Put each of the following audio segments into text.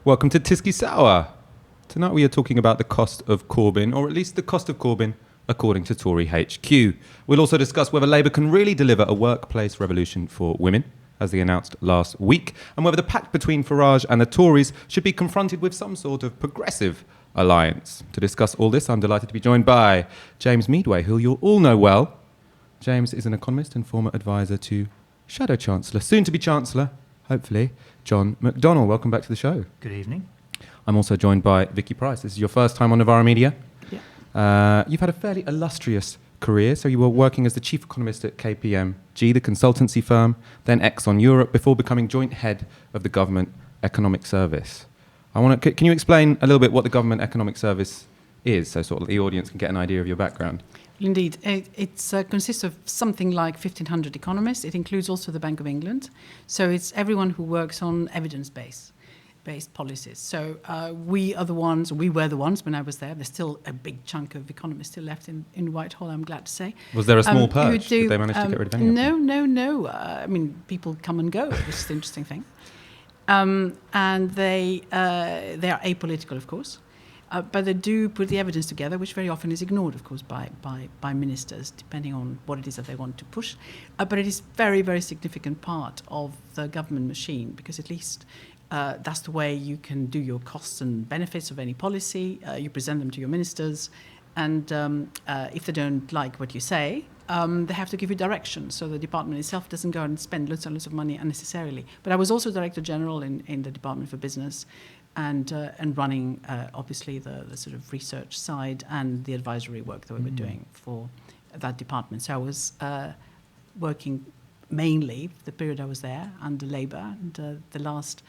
Welcome to Tisky Sour. Tonight we are talking about the cost of Corbyn, or at least the cost of Corbyn according to Tory HQ. We'll also discuss whether Labour can really deliver a workplace revolution for women, as they announced last week, and whether the pact between Farage and the Tories should be confronted with some sort of progressive alliance. To discuss all this, I'm delighted to be joined by James Meadway, who you'll all know well. James is an economist and former advisor to Shadow Chancellor, soon to be Chancellor, hopefully, John McDonnell. Welcome back to the show. Good evening. I'm also joined by Vicky Pryce. This is your first time on Novara Media. Yeah. You've had a fairly illustrious career. So you were working as the chief economist at KPMG, the consultancy firm, then Exxon Europe, before becoming joint head of the Government Economic Service. Can you explain a little bit what the Government Economic Service is, so sort of the audience can get an idea of your background? Indeed. It consists of something like 1,500 economists. It includes also the Bank of England. So it's everyone who works on evidence-based policies. So we were the ones when I was there. There's still a big chunk of economists still left in Whitehall, I'm glad to say. Was there a small purge? Did they manage to get rid of any of them? No. I mean, people come and go. This is the interesting thing. And they are apolitical, of course. But they do put the evidence together, which very often is ignored, of course, by ministers, depending on what it is that they want to push. But it is a very, very significant part of the government machine, because at least that's the way you can do your costs and benefits of any policy. You present them to your ministers, and if they don't like what you say, they have to give you direction. So the department itself doesn't go and spend lots and lots of money unnecessarily. But I was also Director General in the Department for Business, and running, obviously, the sort of research side and the advisory work that we were doing for that department. So I was working mainly, the period I was there, under Labour, and the last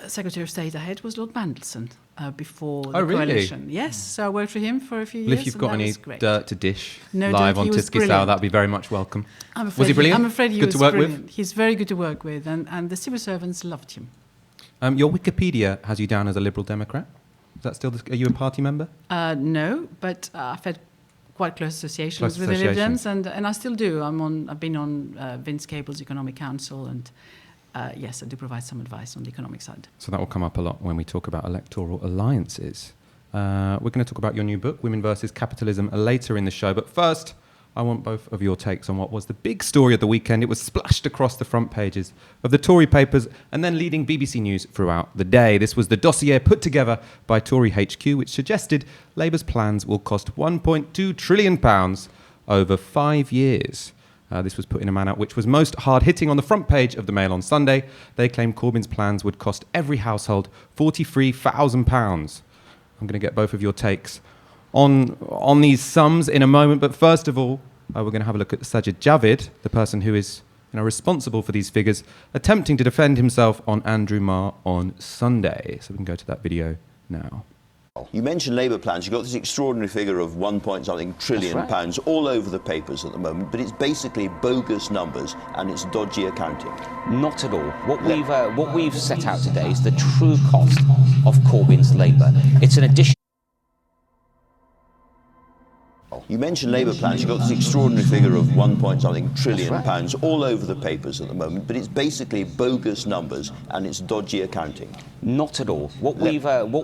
Secretary of State I had was Lord Mandelson before the coalition. Yes, so I worked for him for a few years. Well, if you've got any dirt to dish live on Tisky Sour, that'd be very much welcome. Was he brilliant? I'm afraid he good was to work brilliant. with? He's very good to work with, and the civil servants loved him. Your Wikipedia has you down as a Liberal Democrat. Is that still? Are you a party member? No, but I've had quite close associations with the Lib Dems, and I still do. I've been on Vince Cable's Economic Council, and yes, I do provide some advice on the economic side. So that will come up a lot when we talk about electoral alliances. We're going to talk about your new book, Women versus Capitalism, later in the show. But first, I want both of your takes on what was the big story of the weekend. It was splashed across the front pages of the Tory papers and then leading BBC News throughout the day. This was the dossier put together by Tory HQ, which suggested Labour's plans will cost £1.2 trillion over 5 years. This was put in a manner which was most hard-hitting on the front page of the Mail on Sunday. They claimed Corbyn's plans would cost every household £43,000. I'm going to get both of your takes on these sums in a moment, but first of all, we're going to have a look at Sajid Javid, the person who is responsible for these figures, attempting to defend himself on Andrew Marr on Sunday. So we can go to that video now. You mentioned Labour plans. You've got this extraordinary figure of £1 trillion all over the papers at the moment, but it's basically bogus numbers and it's dodgy accounting. Not at all. What we've set out today is the true cost of Corbyn's Labour. It's an addition. You mentioned Labour plans. You've got this extraordinary figure of £1 trillion all over the papers at the moment, but it's basically bogus numbers and it's dodgy accounting. Not at all. What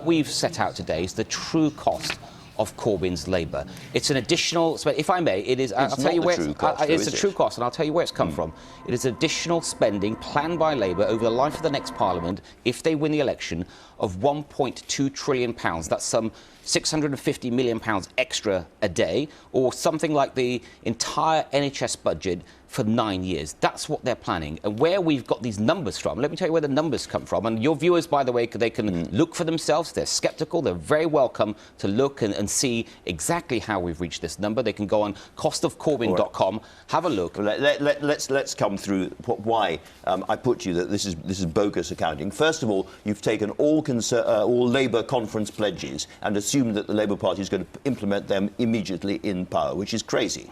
we've set out today is the true cost of Corbyn's Labour. It's an additional, if I may, it is. I'll tell you where it's a true cost, and I'll tell you where it's come from. It is additional spending planned by Labour over the life of the next Parliament, if they win the election, of £1.2 trillion. That's some £650 million extra a day, or something like the entire NHS budget for 9 years. That's what they're planning. And where we've got these numbers from, let me tell you where the numbers come from. And your viewers, by the way, they can look for themselves. They're sceptical. They're very welcome to look and see exactly how we've reached this number. They can go on costofcorbyn.com, have a look. Let's come through why I put you that this is bogus accounting. First of all, you've taken all Labour conference pledges and assumed that the Labour Party is going to implement them immediately in power, which is crazy.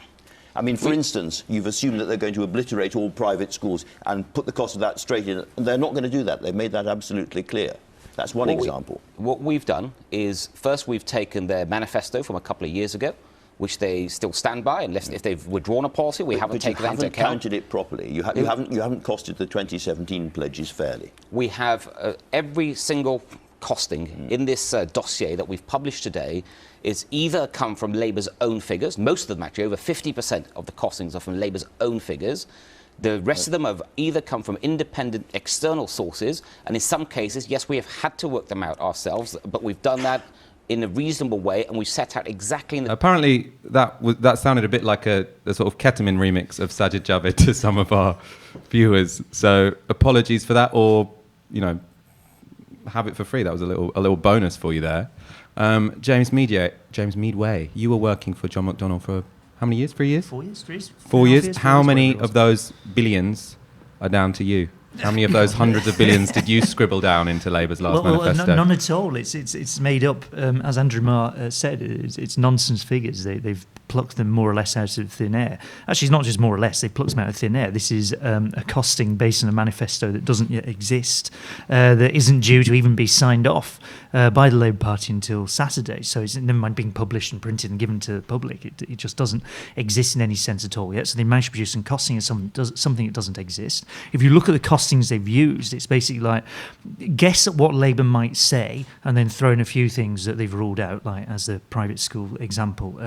I mean, for instance, you've assumed that they're going to obliterate all private schools and put the cost of that straight in. They're not going to do that. They've made that absolutely clear. That's one example. What we've done is, first, we've taken their manifesto from a couple of years ago, which they still stand by, unless if they've withdrawn a policy, we haven't taken that into account. But you haven't counted it properly. You haven't costed the 2017 pledges fairly. We have every single costing in this dossier that we've published today is either come from Labour's own figures. Most of them, actually, over 50% of the costings are from Labour's own figures. The rest of them have either come from independent external sources, and in some cases, yes, we have had to work them out ourselves, but we've done that in a reasonable way, and we've set out exactly in the... Apparently, that sounded a bit like a sort of ketamine remix of Sajid Javid to some of our viewers. So apologies for that, or, have it for free. That was a little bonus for you there. James Meadway, you were working for John McDonnell for how many years? 3 years? 4 years. 4 years. How many of those billions are down to you? How many of those hundreds of billions did you scribble down into Labour's last manifesto? None at all. It's made up, as Andrew Marr said, it's nonsense figures. They've plucked them more or less out of thin air. Actually, it's not just more or less, they've plucked them out of thin air. This is a costing based on a manifesto that doesn't yet exist, that isn't due to even be signed off by the Labour Party until Saturday. So it's never mind being published and printed and given to the public. It just doesn't exist in any sense at all yet. So they managed to produce some costing as something that doesn't exist. If you look at the costings they've used, it's basically like guess at what Labour might say and then throw in a few things that they've ruled out, like as the private school example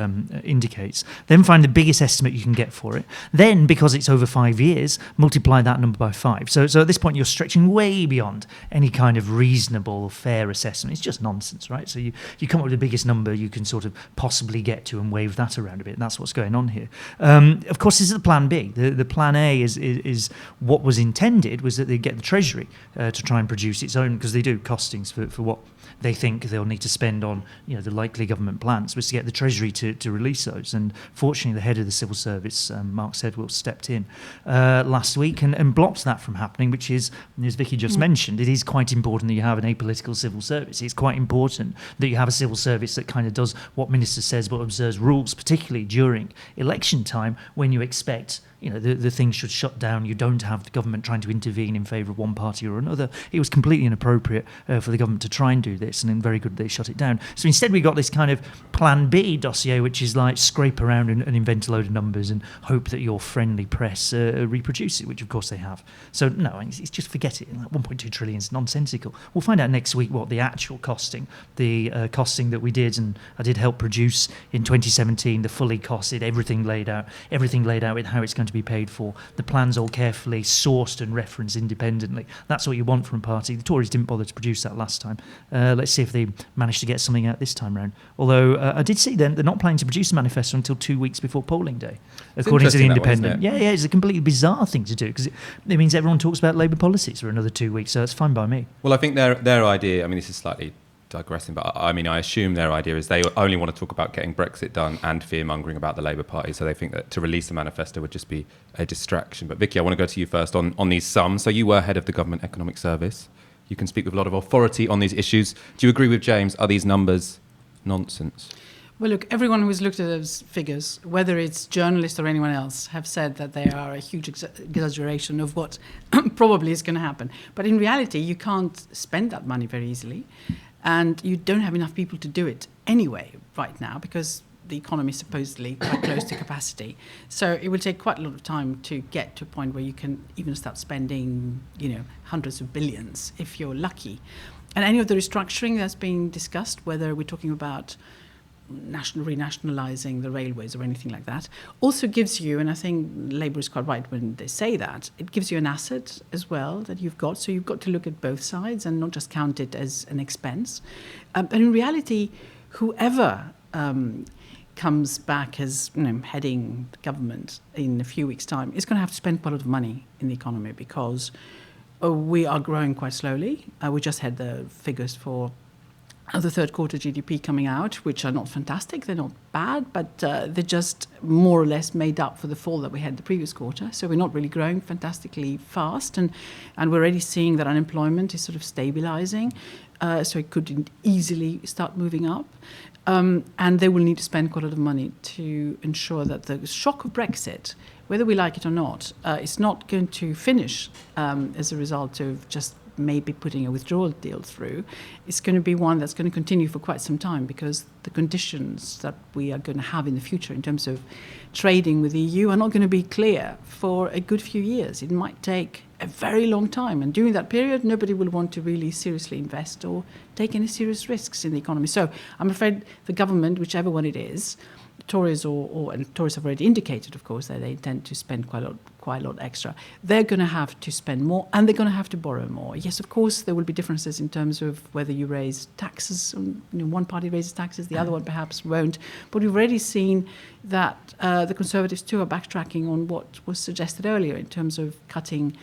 indicates. Then find the biggest estimate you can get for it. Then, because it's over 5 years, multiply that number by 5. So at this point, you're stretching way beyond any kind of reasonable, fair assessment. It's just nonsense, right? So you come up with the biggest number you can sort of possibly get to and wave that around a bit. And that's what's going on here. Of course, this is the plan B. The plan A is what was intended was that they get the Treasury to try and produce its own, because they do costings for what they think they'll need to spend on the likely government plans, was to get the Treasury to release those. And fortunately, the head of the civil service, Mark Sedwill, stepped in last week and blocked that from happening, which is, as Vicky just mentioned, it is quite important that you have an apolitical civil service. It's quite important that you have a civil service that kind of does what Minister says but observes rules, particularly during election time when you expect the things should shut down. You don't have the government trying to intervene in favour of one party or another. It was completely inappropriate for the government to try and do this, and then very good they shut it down. So instead we got this kind of Plan B dossier, which is like scrape around and invent a load of numbers and hope that your friendly press reproduce it, which of course they have. So no, it's just forget it. Like 1.2 trillion is nonsensical. We'll find out next week what the actual costing, the costing that we did, and I did help produce in 2017, the fully costed, everything laid out with how it's going to be paid for, the plans all carefully sourced and referenced independently. That's what you want from a party. The Tories didn't bother to produce that last time. Let's see if they manage to get something out this time round. Although I did see then they're not planning to produce a manifesto until 2 weeks before polling day, according to the Independent. Yeah, it's a completely bizarre thing to do, because it means everyone talks about Labour policies for another 2 weeks, so it's fine by me. Well, I think their idea, this is slightly digressing, but I assume their idea is they only want to talk about getting Brexit done and fear-mongering about the Labour Party, so they think that to release the manifesto would just be a distraction. But Vicky, I want to go to you first on these sums. So you were head of the Government Economic Service. You can speak with a lot of authority on these issues. Do you agree with James? Are these numbers nonsense? Well, look, everyone who has looked at those figures, whether it's journalists or anyone else, have said that they are a huge exaggeration of what probably is going to happen. But in reality, you can't spend that money very easily. And you don't have enough people to do it anyway right now, because the economy is supposedly quite close to capacity. So it will take quite a lot of time to get to a point where you can even start spending, hundreds of billions if you're lucky. And any of the restructuring that's being discussed, whether we're talking about renationalising the railways or anything like that, also gives you, and I think Labour is quite right when they say that, it gives you an asset as well that you've got. So you've got to look at both sides and not just count it as an expense. But in reality, whoever comes back as heading the government in a few weeks' time is going to have to spend quite a lot of money in the economy, because we are growing quite slowly. We just had the figures for the third quarter GDP coming out, which are not fantastic, they're not bad, but they're just more or less made up for the fall that we had the previous quarter. So we're not really growing fantastically fast, and we're already seeing that unemployment is sort of stabilising, so it could easily start moving up. And they will need to spend quite a lot of money to ensure that the shock of Brexit, whether we like it or not, is not going to finish as a result of just maybe putting a withdrawal deal through, it's going to be one that's going to continue for quite some time, because the conditions that we are going to have in the future in terms of trading with the EU are not going to be clear for a good few years. It might take a very long time, and during that period nobody will want to really seriously invest or take any serious risks in the economy. So I'm afraid the government, whichever one it is, Tories and Tories have already indicated, of course, that they intend to spend quite a lot extra. They're going to have to spend more, and they're going to have to borrow more. Yes, of course, there will be differences in terms of whether you raise taxes. One party raises taxes, the other one perhaps won't. But we've already seen that the Conservatives too are backtracking on what was suggested earlier in terms of cutting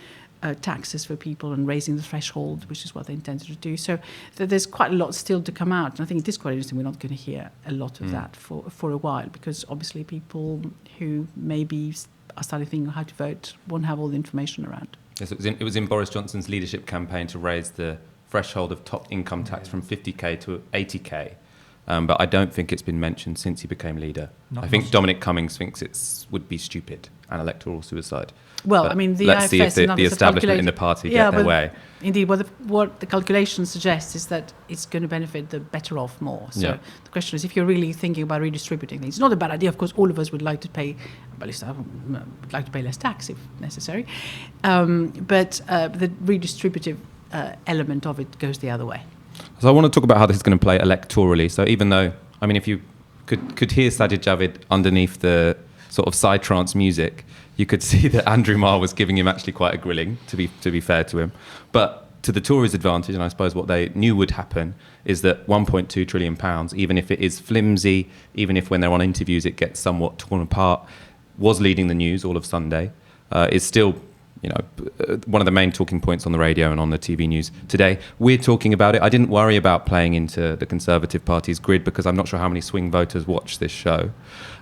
taxes for people and raising the threshold, which is what they intended to do. So there's quite a lot still to come out. And I think it is quite interesting. We're not going to hear a lot of that for a while, because obviously people who maybe are starting thinking how to vote won't have all the information around. Yes, it was in Boris Johnson's leadership campaign to raise the threshold of top income tax from 50k to 80k. But I don't think it's been mentioned since he became leader. I think Dominic Cummings thinks it would be stupid and electoral suicide. Well, but I mean, let's see if the establishment in the party get their way. Indeed, what the calculation suggests is that it's going to benefit the better off more. So the question is, if you're really thinking about redistributing things, it's not a bad idea. Of course, all of us would like to pay, at least I would like to pay less tax if necessary. But the redistributive element of it goes the other way. So I want to talk about how this is going to play electorally. So even though, I mean, if you could hear Sajid Javid underneath the sort of psytrance music, you could see that Andrew Marr was giving him actually quite a grilling, to be fair to him. But to the Tories' advantage, and I suppose what they knew would happen, is that £1.2 trillion, even if it is flimsy, even if when they're on interviews it gets somewhat torn apart, was leading the news all of Sunday, is still one of the main talking points on the radio and on the TV news today. We're talking about it. I didn't worry about playing into the Conservative Party's grid because I'm not sure how many swing voters watch this show.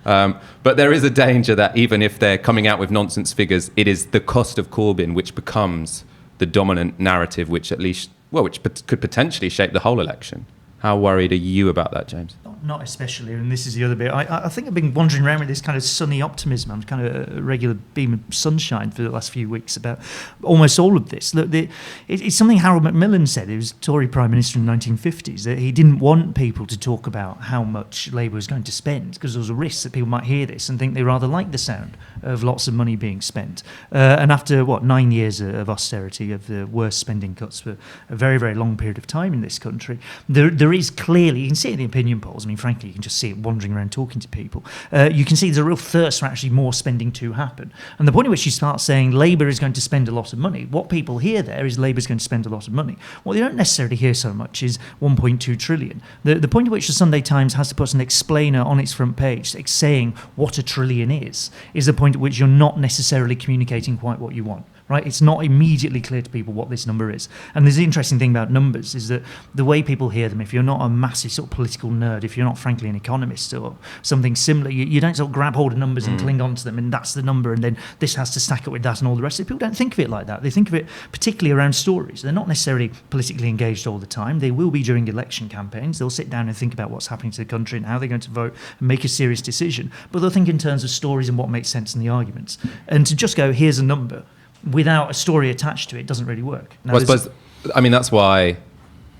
But there is a danger that even if they're coming out with nonsense figures, it is the cost of Corbyn which becomes the dominant narrative, which could potentially shape the whole election. How worried are you about that, James? Not especially, and this is the other bit. I think I've been wandering around with this kind of sunny optimism. I'm kind of a regular beam of sunshine for the last few weeks about almost all of this. Look, it's something Harold Macmillan said. He was Tory Prime Minister in the 1950s, that he didn't want people to talk about how much Labour was going to spend, because there was a risk that people might hear this and think they rather like the sound of lots of money being spent. And after, 9 years of austerity, of the worst spending cuts for a very, very long period of time in this country, there is clearly, you can see it in the opinion polls, frankly, you can just see it wandering around talking to people. You can see there's a real thirst for actually more spending to happen. And the point at which you start saying Labour is going to spend a lot of money, what people hear there is Labour is going to spend a lot of money. What they don't necessarily hear so much is 1.2 trillion. The point at which the Sunday Times has to put an explainer on its front page saying what a trillion is the point at which you're not necessarily communicating quite what you want. Right? It's not immediately clear to people what this number is. And there's the interesting thing about numbers is that the way people hear them, if you're not a massive sort of political nerd, if you're not frankly an economist or something similar, you don't sort of grab hold of numbers and cling on to them and that's the number and then this has to stack up with that and all the rest of it. People don't think of it like that. They think of it particularly around stories. They're not necessarily politically engaged all the time. They will be during election campaigns. They'll sit down and think about what's happening to the country and how they're going to vote and make a serious decision. But they'll think in terms of stories and what makes sense in the arguments. And to just go, here's a number, without a story attached to it, doesn't really work. Now, well, I suppose, that's why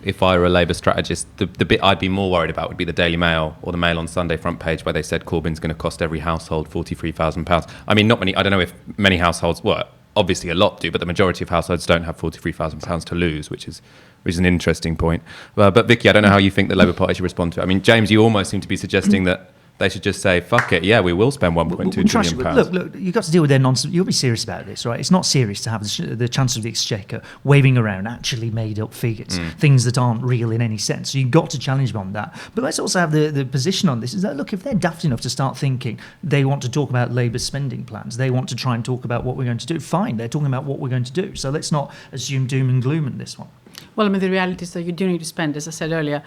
if I were a Labour strategist, the bit I'd be more worried about would be the Daily Mail or the Mail on Sunday front page where they said Corbyn's going to cost every household £43,000. I mean, not many, I don't know if many households, obviously a lot do, but the majority of households don't have £43,000 to lose, which is an interesting point. But Vicky, I don't know how you think the Labour Party should respond to it. I mean, James, you almost seem to be suggesting that they should just say, fuck it, yeah, we will spend £1.2 trillion. Look, you've got to deal with their nonsense. You'll be serious about this, right? It's not serious to have the Chancellor of the Exchequer waving around actually made-up figures, things that aren't real in any sense. So you've got to challenge them on that. But let's also have the position on this, is that, look, if they're daft enough to start thinking they want to talk about Labour's spending plans, they want to try and talk about what we're going to do, fine, they're talking about what we're going to do. So let's not assume doom and gloom in this one. Well, I mean, the reality is that you do need to spend, as I said earlier,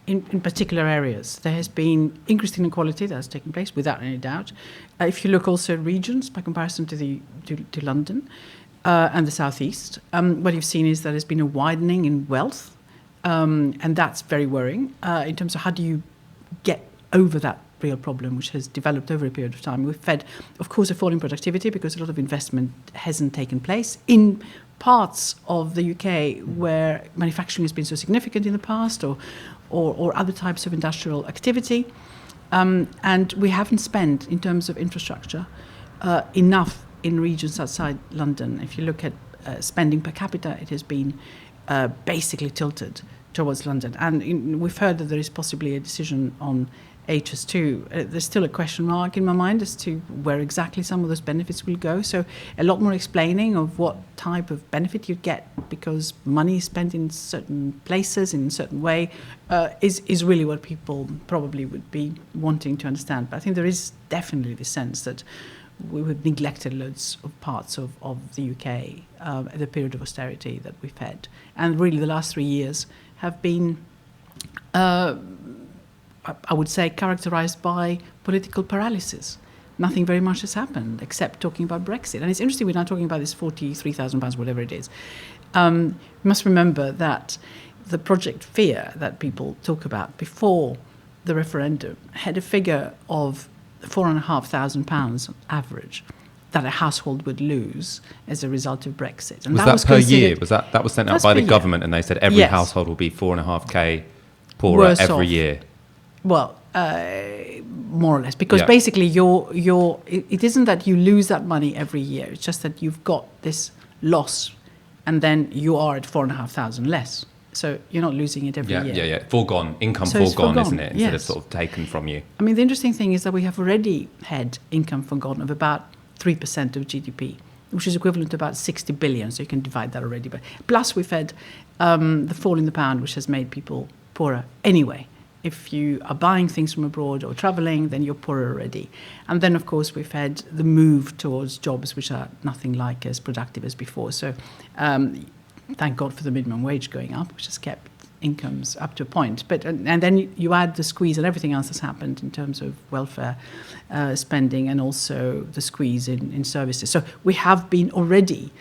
in particular areas. There has been increasing inequality that has taken place, without any doubt. If you look also at regions, by comparison to London and the southeast, what you've seen is that there's been a widening in wealth, and that's very worrying in terms of how do you get over that real problem which has developed over a period of time. We've had, of course, a fall in productivity because a lot of investment hasn't taken place in parts of the UK where manufacturing has been so significant in the past, or other types of industrial activity. And we haven't spent, in terms of infrastructure, enough in regions outside London. If you look at spending per capita, it has been basically tilted towards London. And we've heard that there is possibly a decision on HS2. There's still a question mark in my mind as to where exactly some of those benefits will go. So a lot more explaining of what type of benefit you get because money is spent in certain places in a certain way is really what people probably would be wanting to understand. But I think there is definitely the sense that we have neglected loads of parts of the UK at the period of austerity that we've had. And really the last 3 years have been I would say characterised by political paralysis. Nothing very much has happened except talking about Brexit. And it's interesting we're now talking about this £43,000, whatever it is. You must remember that the Project Fear that people talk about before the referendum had a figure of £4,500 average that a household would lose as a result of Brexit. And was that per year? Was that was sent out by the government, and they said every household will be 4.5k poorer every year? Well, more or less, because basically it isn't that you lose that money every year. It's just that you've got this loss, and then you are at 4,500 less. So you're not losing it every year. Yeah. Foregone, income foregone, isn't it? Instead of sort of taken from you. I mean, the interesting thing is that we have already had income foregone of about 3% of GDP, which is equivalent to about 60 billion. So you can divide that already. But plus we've had the fall in the pound, which has made people poorer anyway. If you are buying things from abroad or travelling, then you're poorer already. And then, of course, we've had the move towards jobs which are nothing like as productive as before. So thank God for the minimum wage going up, which has kept incomes up to a point. But and then you add the squeeze and everything else that's happened in terms of welfare spending and also the squeeze in services. So we have been already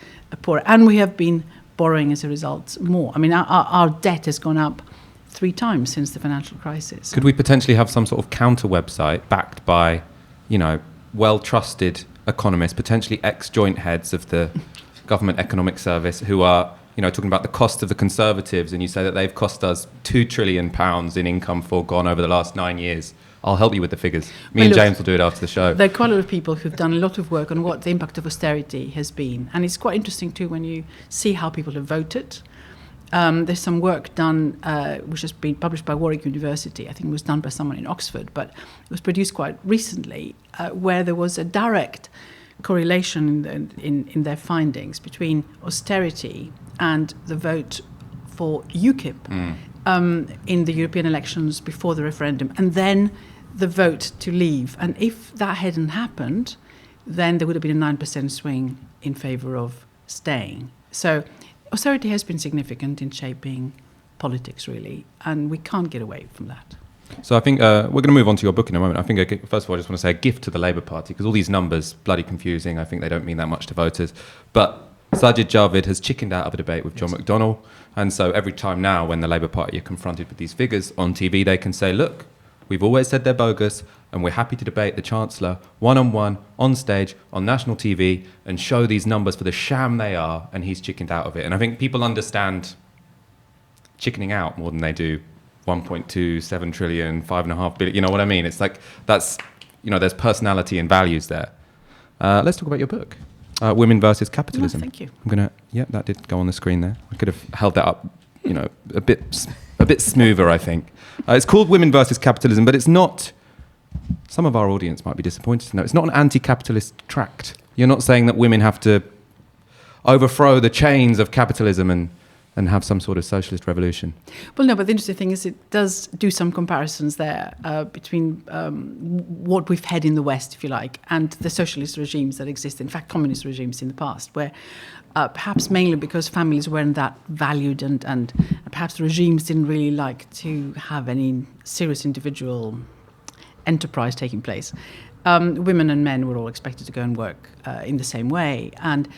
poorer, and we have been borrowing as a result more. I mean, our debt has gone up 3 times since the financial crisis. Could we potentially have some sort of counter website backed by, well-trusted economists, potentially ex-joint heads of the Government Economic Service, who are, talking about the cost of the Conservatives, and you say that they've cost us £2 trillion in income foregone over the last 9 years? I'll help you with the figures. And James will do it after the show. There are quite a lot of people who've done a lot of work on what the impact of austerity has been. And it's quite interesting, too, when you see how people have voted. There's some work done, which has been published by Warwick University. I think it was done by someone in Oxford, but it was produced quite recently, where there was a direct correlation in their findings between austerity and the vote for UKIP in the European elections before the referendum, and then the vote to leave. And if that hadn't happened, then there would have been a 9% swing in favour of staying. So austerity has been significant in shaping politics, really, and we can't get away from that. So I think we're going to move on to your book in a moment. I think, first of all, I just want to say a gift to the Labour Party, because all these numbers, bloody confusing. I think they don't mean that much to voters. But Sajid Javid has chickened out of a debate with John McDonnell, and so every time now when the Labour Party are confronted with these figures on TV, they can say, look, we've always said they're bogus, and we're happy to debate the Chancellor one-on-one, on stage, on national TV, and show these numbers for the sham they are, and he's chickened out of it. And I think people understand chickening out more than they do 1.27 trillion, 5.5 billion, you know what I mean? It's like, that's, there's personality and values there. Let's talk about your book, Women versus Capitalism. Thank you. That did go on the screen there. I could have held that up, a bit smoother, I think. It's called Women versus Capitalism, but it's not, some of our audience might be disappointed to know, it's not an anti-capitalist tract. You're not saying that women have to overthrow the chains of capitalism and have some sort of socialist revolution. Well, no, but the interesting thing is it does do some comparisons there between what we've had in the West, if you like, and the socialist regimes that exist, in fact, communist regimes in the past, where perhaps mainly because families weren't that valued and perhaps the regimes didn't really like to have any serious individual enterprise taking place. Women and men were all expected to go and work in the same way, and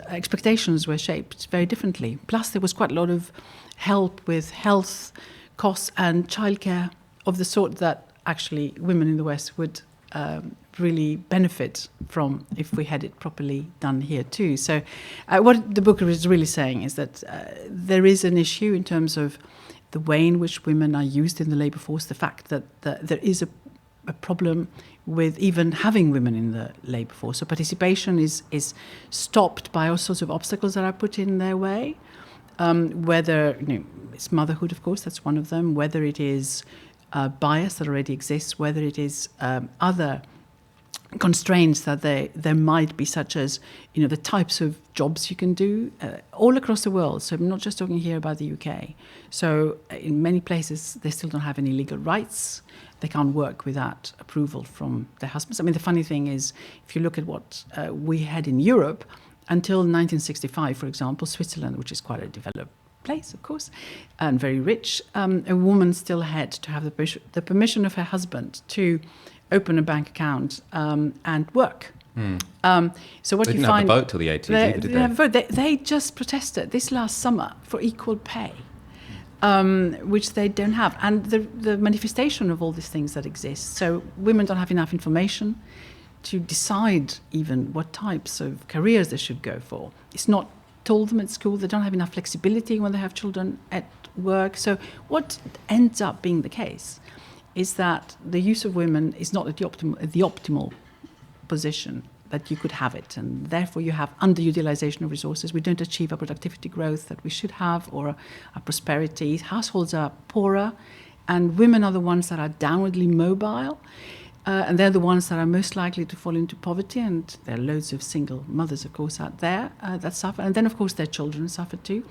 expectations were shaped very differently. Plus, there was quite a lot of help with health costs and childcare of the sort that actually women in the West would really benefit from if we had it properly done here too. So what the book is really saying is that there is an issue in terms of the way in which women are used in the labour force, the fact that there is a problem with even having women in the labour force. So participation is stopped by all sorts of obstacles that are put in their way, whether it's motherhood, of course, that's one of them, whether it is bias that already exists, whether it is other constraints that there might be, such as the types of jobs you can do all across the world. So I'm not just talking here about the UK. So in many places they still don't have any legal rights. They can't work without approval from their husbands. I mean, the funny thing is, if you look at what we had in Europe until 1965, for example, Switzerland, which is quite a developed place, of course, and very rich, a woman still had to have the permission of her husband to open a bank account and work. So what they you didn't find, have a vote till the 80s either, did they? They just protested this last summer for equal pay, which they don't have. And the manifestation of all these things that exist. So women don't have enough information to decide even what types of careers they should go for. It's not told them at school. They don't have enough flexibility when they have children at work. So what ends up being the case is that the use of women is not at the optimal position that you could have it, and therefore you have underutilization of resources. We don't achieve a productivity growth that we should have, or a prosperity. Households are poorer, and women are the ones that are downwardly mobile, and they're the ones that are most likely to fall into poverty, and there are loads of single mothers, of course, out there that suffer, and then, of course, their children suffer too.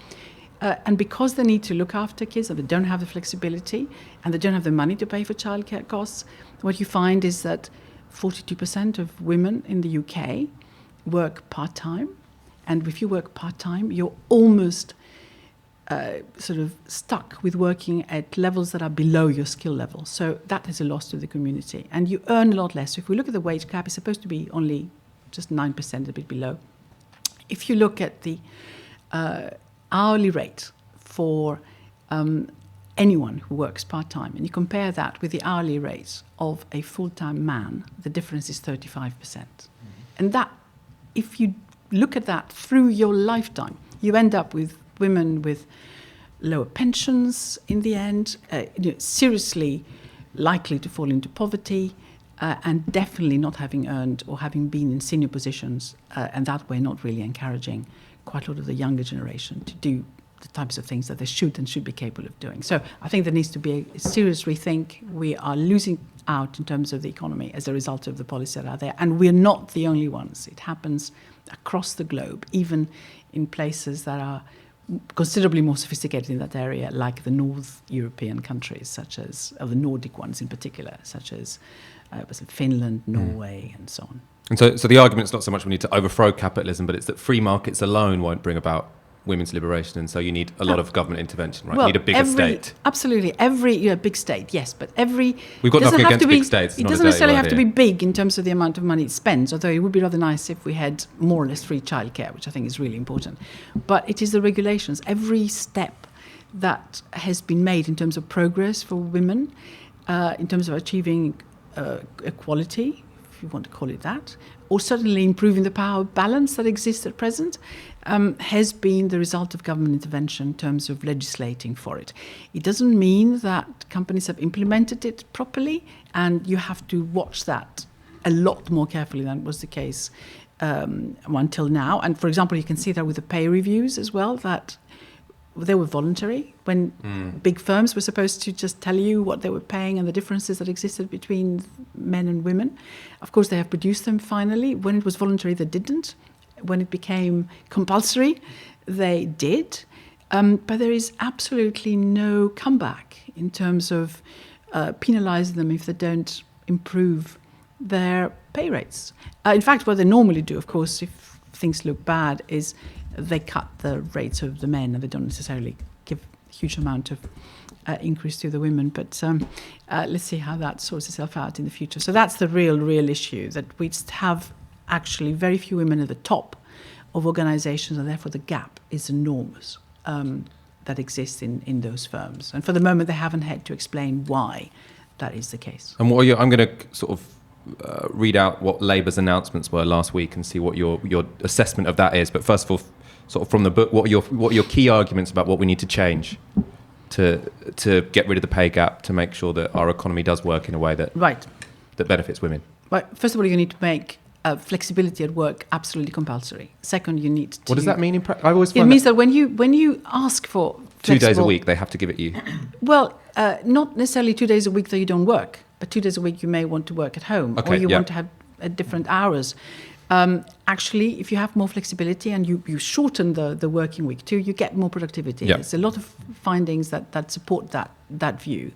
And because they need to look after kids, and they don't have the flexibility, and they don't have the money to pay for childcare costs, what you find is that 42% of women in the UK work part-time. And if you work part-time, you're almost sort of stuck with working at levels that are below your skill level. So that is a loss to the community. And you earn a lot less. So if we look at the wage gap, it's supposed to be only just 9%, a bit below. If you look at the hourly rate for anyone who works part-time, and you compare that with the hourly rate of a full-time man, the difference is 35%. And that, if you look at that through your lifetime, you end up with women with lower pensions in the end, seriously likely to fall into poverty, and definitely not having earned or having been in senior positions, and that way not really encouraging quite a lot of the younger generation to do the types of things that they should and should be capable of doing. So I think there needs to be a serious rethink. We are losing out in terms of the economy as a result of the policies that are there, and we're not the only ones. It happens across the globe, even in places that are considerably more sophisticated in that area, like the North European countries, such as, or the Nordic ones in particular, such as Finland, Norway, and so on. And so the argument's not so much we need to overthrow capitalism, but it's that free markets alone won't bring about women's liberation, and so you need a lot of government intervention, right? Well, you need a bigger state. Absolutely. Big state, yes, but We've got nothing against big states. It doesn't necessarily have to be big in terms of the amount of money it spends, although it would be rather nice if we had more or less free childcare, which I think is really important. But it is the regulations. Every step that has been made in terms of progress for women, in terms of achieving equality, if you want to call it that, or certainly improving the power balance that exists at present, has been the result of government intervention in terms of legislating for it. It doesn't mean that companies have implemented it properly, and you have to watch that a lot more carefully than was the case until now. And for example, you can see that with the pay reviews as well, that they were voluntary when big firms were supposed to just tell you what they were paying and the differences that existed between men and women. Of course, they have produced them finally. When it was voluntary, they didn't. When it became compulsory, they did. But there is absolutely no comeback in terms of penalising them if they don't improve their pay rates. In fact, what they normally do, of course, if things look bad, is they cut the rates of the men, and they don't necessarily give a huge amount of increase to the women. But let's see how that sorts itself out in the future. So that's the real issue, that we just have actually very few women at the top of organisations, and therefore the gap is enormous that exists in those firms. And for the moment, they haven't had to explain why that is the case. And what are I'm going to sort of read out what Labour's announcements were last week and see what your assessment of that is. But first of all, sort of from the book, what are your key arguments about what we need to change to get rid of the pay gap, to make sure that our economy does work in a way that benefits women? Right. First of all, you need to make flexibility at work absolutely compulsory. Second, you need to... What does that mean in practice? I always find it means that when you ask for 2 days a week, they have to give it you. Well, not necessarily 2 days a week that you don't work, but 2 days a week you may want to work at home, or you want to have different hours. Actually, if you have more flexibility and you shorten the working week too, you get more productivity. There's a lot of findings that support that view.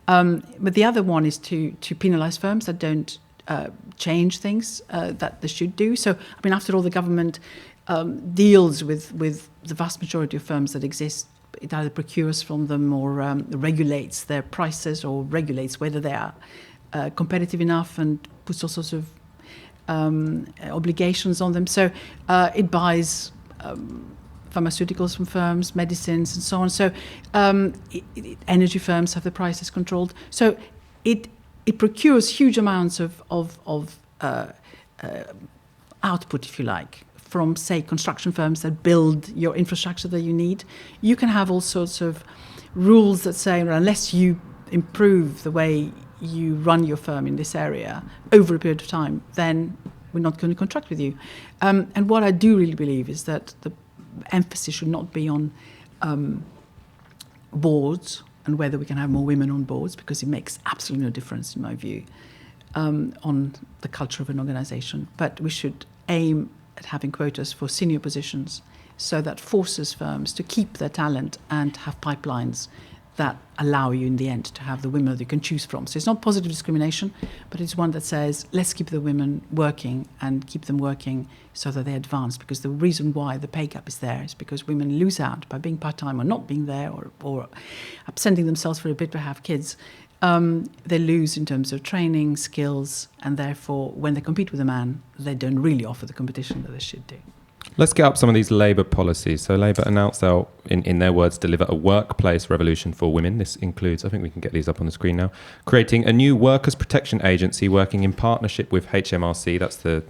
But the other one is to penalise firms that don't change things that they should do. So, I mean, after all, the government deals with the vast majority of firms that exist. It either procures from them or regulates their prices, or regulates whether they are competitive enough, and puts all sorts of obligations on them. So it buys pharmaceuticals from firms, medicines, and so on. So energy firms have the prices controlled. So it procures huge amounts of output, if you like, from, say, construction firms that build your infrastructure that you need. You can have all sorts of rules that say, unless you improve the way you run your firm in this area over a period of time, then we're not going to contract with you. And what I do really believe is that the emphasis should not be on boards and whether we can have more women on boards, because it makes absolutely no difference, in my view, on the culture of an organisation. But we should aim at having quotas for senior positions, so that forces firms to keep their talent and have pipelines that allow you in the end to have the women that you can choose from. So it's not positive discrimination, but it's one that says, let's keep the women working and keep them working so that they advance. Because the reason why the pay gap is there is because women lose out by being part-time or not being there, or absenting themselves for a bit to have kids. They lose in terms of training, skills, and therefore when they compete with a man, they don't really offer the competition that they should do. Let's get up some of these Labour policies. So Labour announced they'll, in their words, deliver a workplace revolution for women. This includes, I think we can get these up on the screen now, creating a new workers' protection agency working in partnership with HMRC, that's the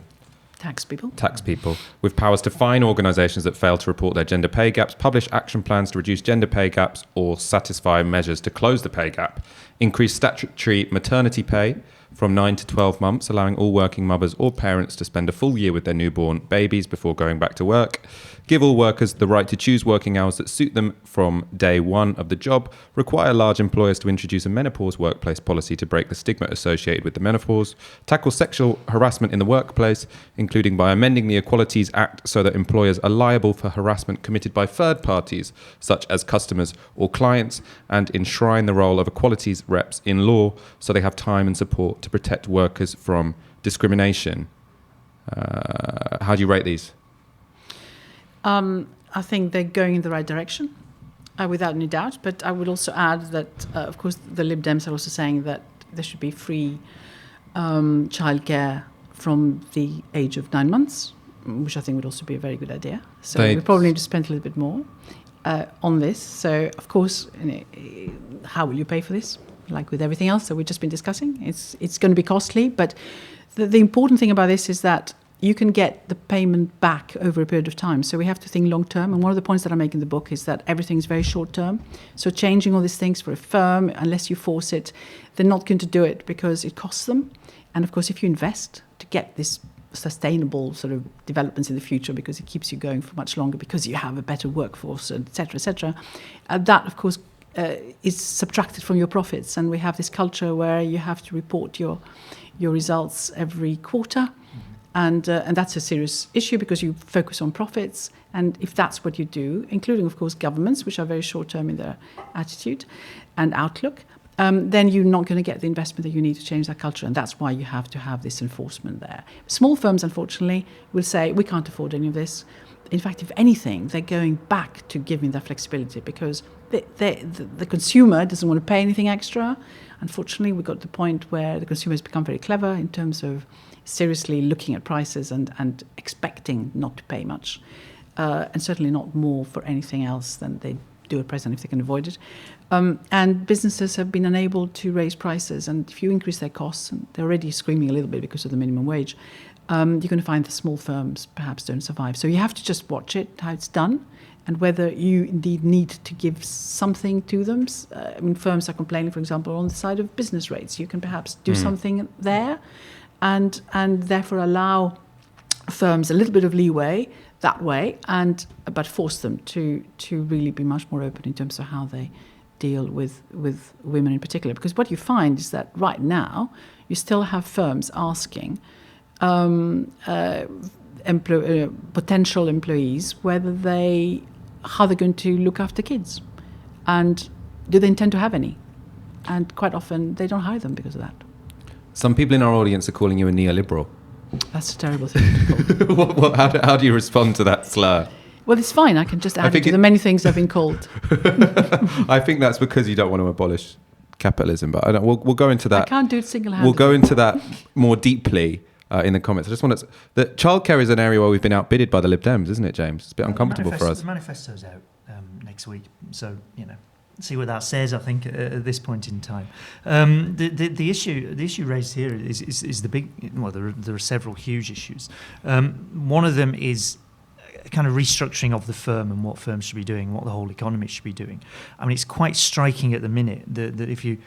tax people, with powers to fine organisations that fail to report their gender pay gaps, publish action plans to reduce gender pay gaps or satisfy measures to close the pay gap, increase statutory maternity pay from 9 to 12 months, allowing all working mothers or parents to spend a full year with their newborn babies before going back to work, give all workers the right to choose working hours that suit them from day one of the job, require large employers to introduce a menopause workplace policy to break the stigma associated with the menopause, tackle sexual harassment in the workplace, including by amending the Equalities Act so that employers are liable for harassment committed by third parties, such as customers or clients, and enshrine the role of equalities reps in law so they have time and support to protect workers from discrimination. How do you rate these? I think they're going in the right direction, without any doubt. But I would also add that, of course, the Lib Dems are also saying that there should be free childcare from the age of 9 months, which I think would also be a very good idea. So we probably need to spend a little bit more on this. So, of course, how will you pay for this? Like with everything else that we've just been discussing, it's going to be costly. But the important thing about this is that you can get the payment back over a period of time. So we have to think long term. And one of the points that I make in the book is that everything is very short term. So changing all these things for a firm, unless you force it, they're not going to do it because it costs them. And of course, if you invest to get this sustainable sort of developments in the future, because it keeps you going for much longer, because you have a better workforce, et cetera, that, of course, is subtracted from your profits. And we have this culture where you have to report your results every quarter. And that's a serious issue because you focus on profits. And if that's what you do, including, of course, governments, which are very short-term in their attitude and outlook, then you're not going to get the investment that you need to change that culture. And that's why you have to have this enforcement there. Small firms, unfortunately, will say, we can't afford any of this. In fact, if anything, they're going back to giving that flexibility because the consumer doesn't want to pay anything extra. Unfortunately, we got to the point where the consumer has become very clever in terms of seriously looking at prices and expecting not to pay much, and certainly not more for anything else than they do at present if they can avoid it. And businesses have been unable to raise prices. And if you increase their costs, and they're already screaming a little bit because of the minimum wage, you're going to find the small firms perhaps don't survive. So you have to just watch it, how it's done, and whether you indeed need to give something to them. I mean, firms are complaining, for example, on the side of business rates. You can perhaps do something there and therefore allow firms a little bit of leeway that way, but force them to really be much more open in terms of how they deal with women in particular. Because what you find is that right now you still have firms asking potential employees how they're going to look after kids, and do they intend to have any? And quite often they don't hire them because of that. Some people in our audience are calling you a neoliberal. That's a terrible thing to call. How do you respond to that slur? Well, it's fine. I can just add it to the many things I've been called. I think that's because you don't want to abolish capitalism, but we'll go into that. I can't do it single-handedly. We'll go into that more deeply in the comments. I just want to... That childcare is an area where we've been outbidded by the Lib Dems, isn't it, James? It's a bit uncomfortable for us. The manifesto's out next week, so, see what that says, I think, at this point in time. The issue raised here is the big... Well, there are several huge issues. One of them is a kind of restructuring of the firm and what firms should be doing, what the whole economy should be doing. I mean, it's quite striking at the minute that if you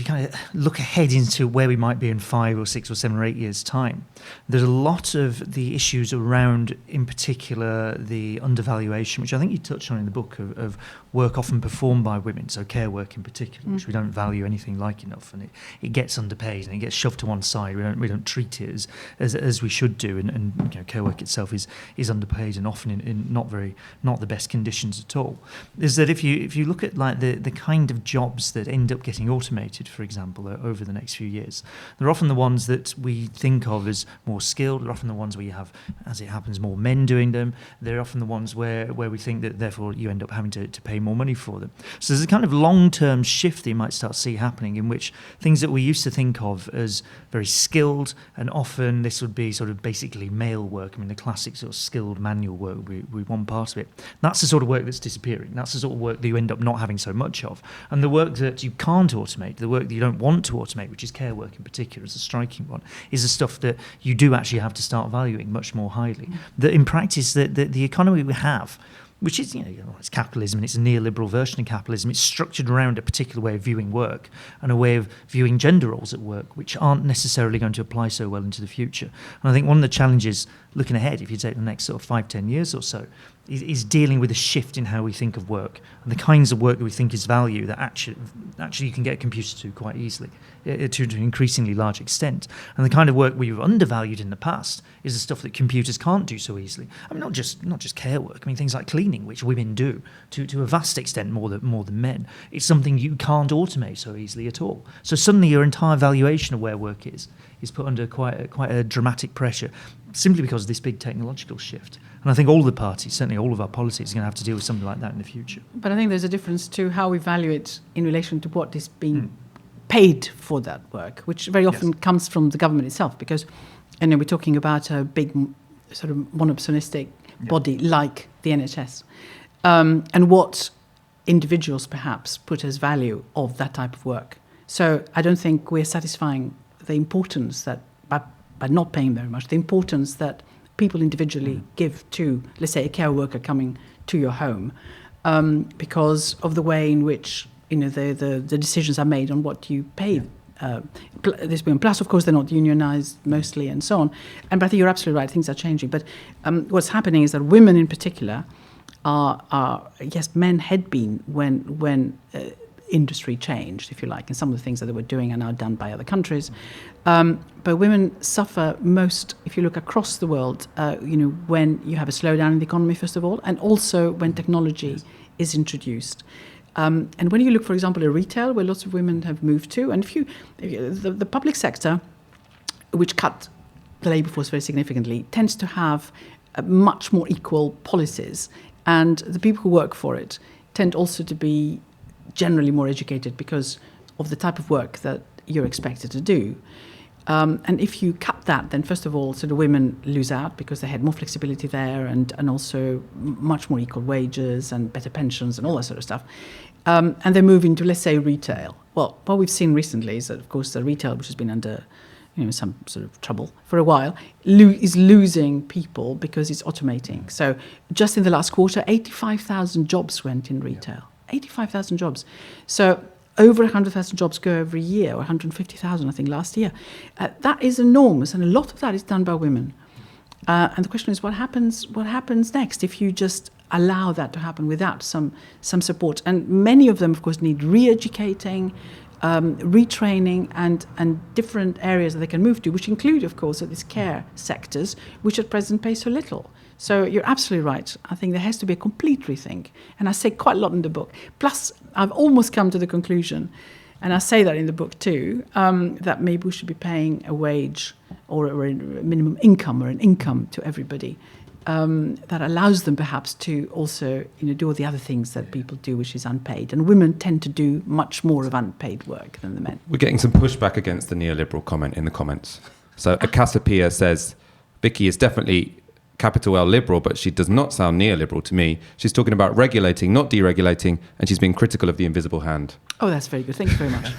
kind of look ahead into where we might be in 5 or 6 or 7 or 8 years' time, there's a lot of the issues around, in particular, the undervaluation, which I think you touched on in the book, of work often performed by women, so care work in particular, which we don't value anything like enough, and it gets underpaid and it gets shoved to one side. We don't treat it as we should do, and care work itself is underpaid and often in not the best conditions at all. Is that if you look at like the kind of jobs that end up getting automated, for example, over the next few years, they're often the ones that we think of as more skilled. They're often the ones where you have, as it happens, more men doing them. They're often the ones where we think that therefore you end up having to pay more money for them. So there's a kind of long-term shift that you might start to see happening, in which things that we used to think of as very skilled, and often this would be sort of basically male work. I mean, the classic sort of skilled manual work would be one part of it. That's the sort of work that's disappearing. That's the sort of work that you end up not having so much of. And the work that you can't automate, the work that you don't want to automate, which is care work in particular, is a striking one, is the stuff that you do actually have to start valuing much more highly. That in practice, the economy we have, which is, it's capitalism, and it's a neoliberal version of capitalism. It's structured around a particular way of viewing work and a way of viewing gender roles at work, which aren't necessarily going to apply so well into the future. And I think one of the challenges looking ahead, if you take the next sort of 5-10 years or so, is dealing with a shift in how we think of work and the kinds of work that we think is value that actually you can get a computer to quite easily, to an increasingly large extent. And the kind of work we've undervalued in the past is the stuff that computers can't do so easily. I mean, not just care work. I mean, things like cleaning, which women do to a vast extent more than men. It's something you can't automate so easily at all. So suddenly your entire valuation of where work is put under quite a dramatic pressure, simply because of this big technological shift. And I think all the parties, certainly all of our policies, are going to have to deal with something like that in the future. But I think there's a difference to how we value it in relation to what is being paid for that work, which very often comes from the government itself, because we're talking about a big sort of monopolistic body like the NHS, and what individuals perhaps put as value of that type of work. So I don't think we're satisfying the importance that, by not paying very much, the importance that people individually give to, let's say, a care worker coming to your home, because of the way in which the decisions are made on what you pay this women. Plus, of course, they're not unionized mostly, and so on. But I think you're absolutely right. Things are changing. But what's happening is that women, in particular, are yes, men had been when industry changed, if you like, and some of the things that they were doing are now done by other countries. But women suffer most, if you look across the world, when you have a slowdown in the economy, first of all, and also when technology is introduced. And when you look, for example, at retail, where lots of women have moved to, and the public sector, which cut the labour force very significantly, tends to have much more equal policies, and the people who work for it tend also to be generally more educated because of the type of work that you're expected to do. And if you cut that, then first of all, so the women lose out because they had more flexibility there and also much more equal wages and better pensions and all that sort of stuff. And they move into, let's say, retail. Well, what we've seen recently is that, of course, the retail, which has been under some sort of trouble for a while, is losing people because it's automating. So just in the last quarter, 85,000 jobs went in retail. 85,000 jobs. So over 100,000 jobs go every year, or 150,000, I think, last year. That is enormous, and a lot of that is done by women. And the question is, what happens next if you just allow that to happen without some support? And many of them, of course, need re-educating, retraining, and different areas that they can move to, which include, of course, these care sectors, which at present pay so little. So you're absolutely right. I think there has to be a complete rethink. And I say quite a lot in the book. Plus, I've almost come to the conclusion, and I say that in the book too, that maybe we should be paying a wage or a minimum income or an income to everybody that allows them perhaps to also do all the other things that people do, which is unpaid. And women tend to do much more of unpaid work than the men. We're getting some pushback against the neoliberal comment in the comments. So Akasapia says, Vicky is definitely capital L liberal, but she does not sound neoliberal to me. She's talking about regulating, not deregulating, and she's being critical of the invisible hand. Oh, that's very good. Thank you very much.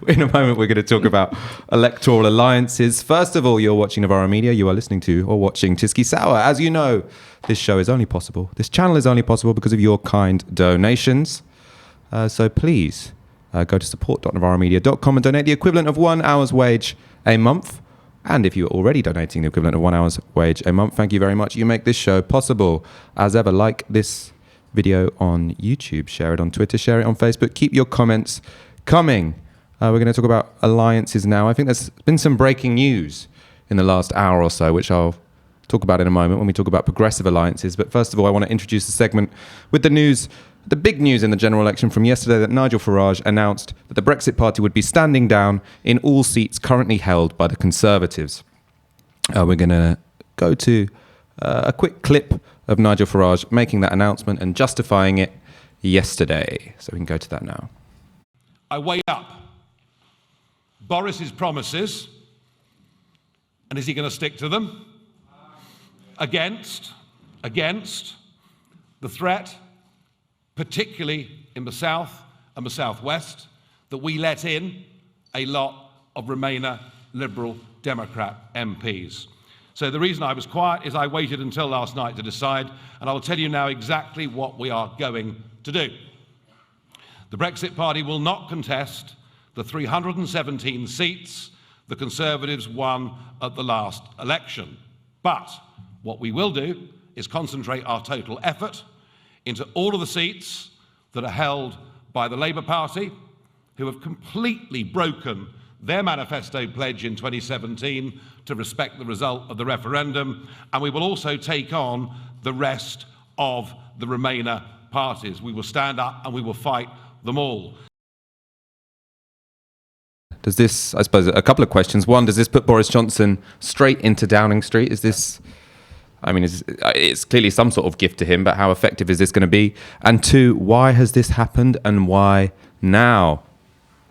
In a moment, we're going to talk about electoral alliances. First of all, you're watching Novara Media. You are listening to or watching Tysky Sour. As you know, this show is only possible. This channel is only possible because of your kind donations. So please go to support.novaramedia.com and donate the equivalent of 1 hour's wage a month. And if you're already donating the equivalent of 1 hour's wage a month, thank you very much. You make this show possible. As ever, like this video on YouTube, share it on Twitter, share it on Facebook. Keep your comments coming. We're going to talk about alliances now. I think there's been some breaking news in the last hour or so, which I'll talk about in a moment when we talk about progressive alliances. But first of all, I want to introduce the segment with the news, the big news in the general election from yesterday, that Nigel Farage announced that the Brexit Party would be standing down in all seats currently held by the Conservatives. We're going to go to a quick clip of Nigel Farage making that announcement and justifying it yesterday. So we can go to that now. I weigh up Boris's promises, and is he going to stick to them, against the threat, particularly in the south and the southwest, that we let in a lot of Remainer Liberal Democrat MPs. So the reason I was quiet is I waited until last night to decide, and I'll tell you now exactly what we are going to do. The Brexit Party will not contest the 317 seats the Conservatives won at the last election. But what we will do is concentrate our total effort into all of the seats that are held by the Labour Party, who have completely broken their manifesto pledge in 2017 to respect the result of the referendum, and we will also take on the rest of the Remainer parties. We will stand up and we will fight them all. Does this, I suppose, a couple of questions. One, does this put Boris Johnson straight into Downing Street? Is this, I mean, it's clearly some sort of gift to him, but how effective is this going to be? And two, why has this happened and why now?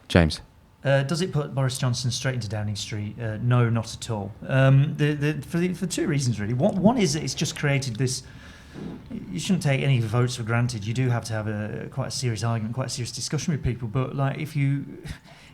James? Does it put Boris Johnson straight into Downing Street? No, not at all. For two reasons, really. One is that it's just created this. You shouldn't take any votes for granted. You do have to have quite a serious argument, quite a serious discussion with people. But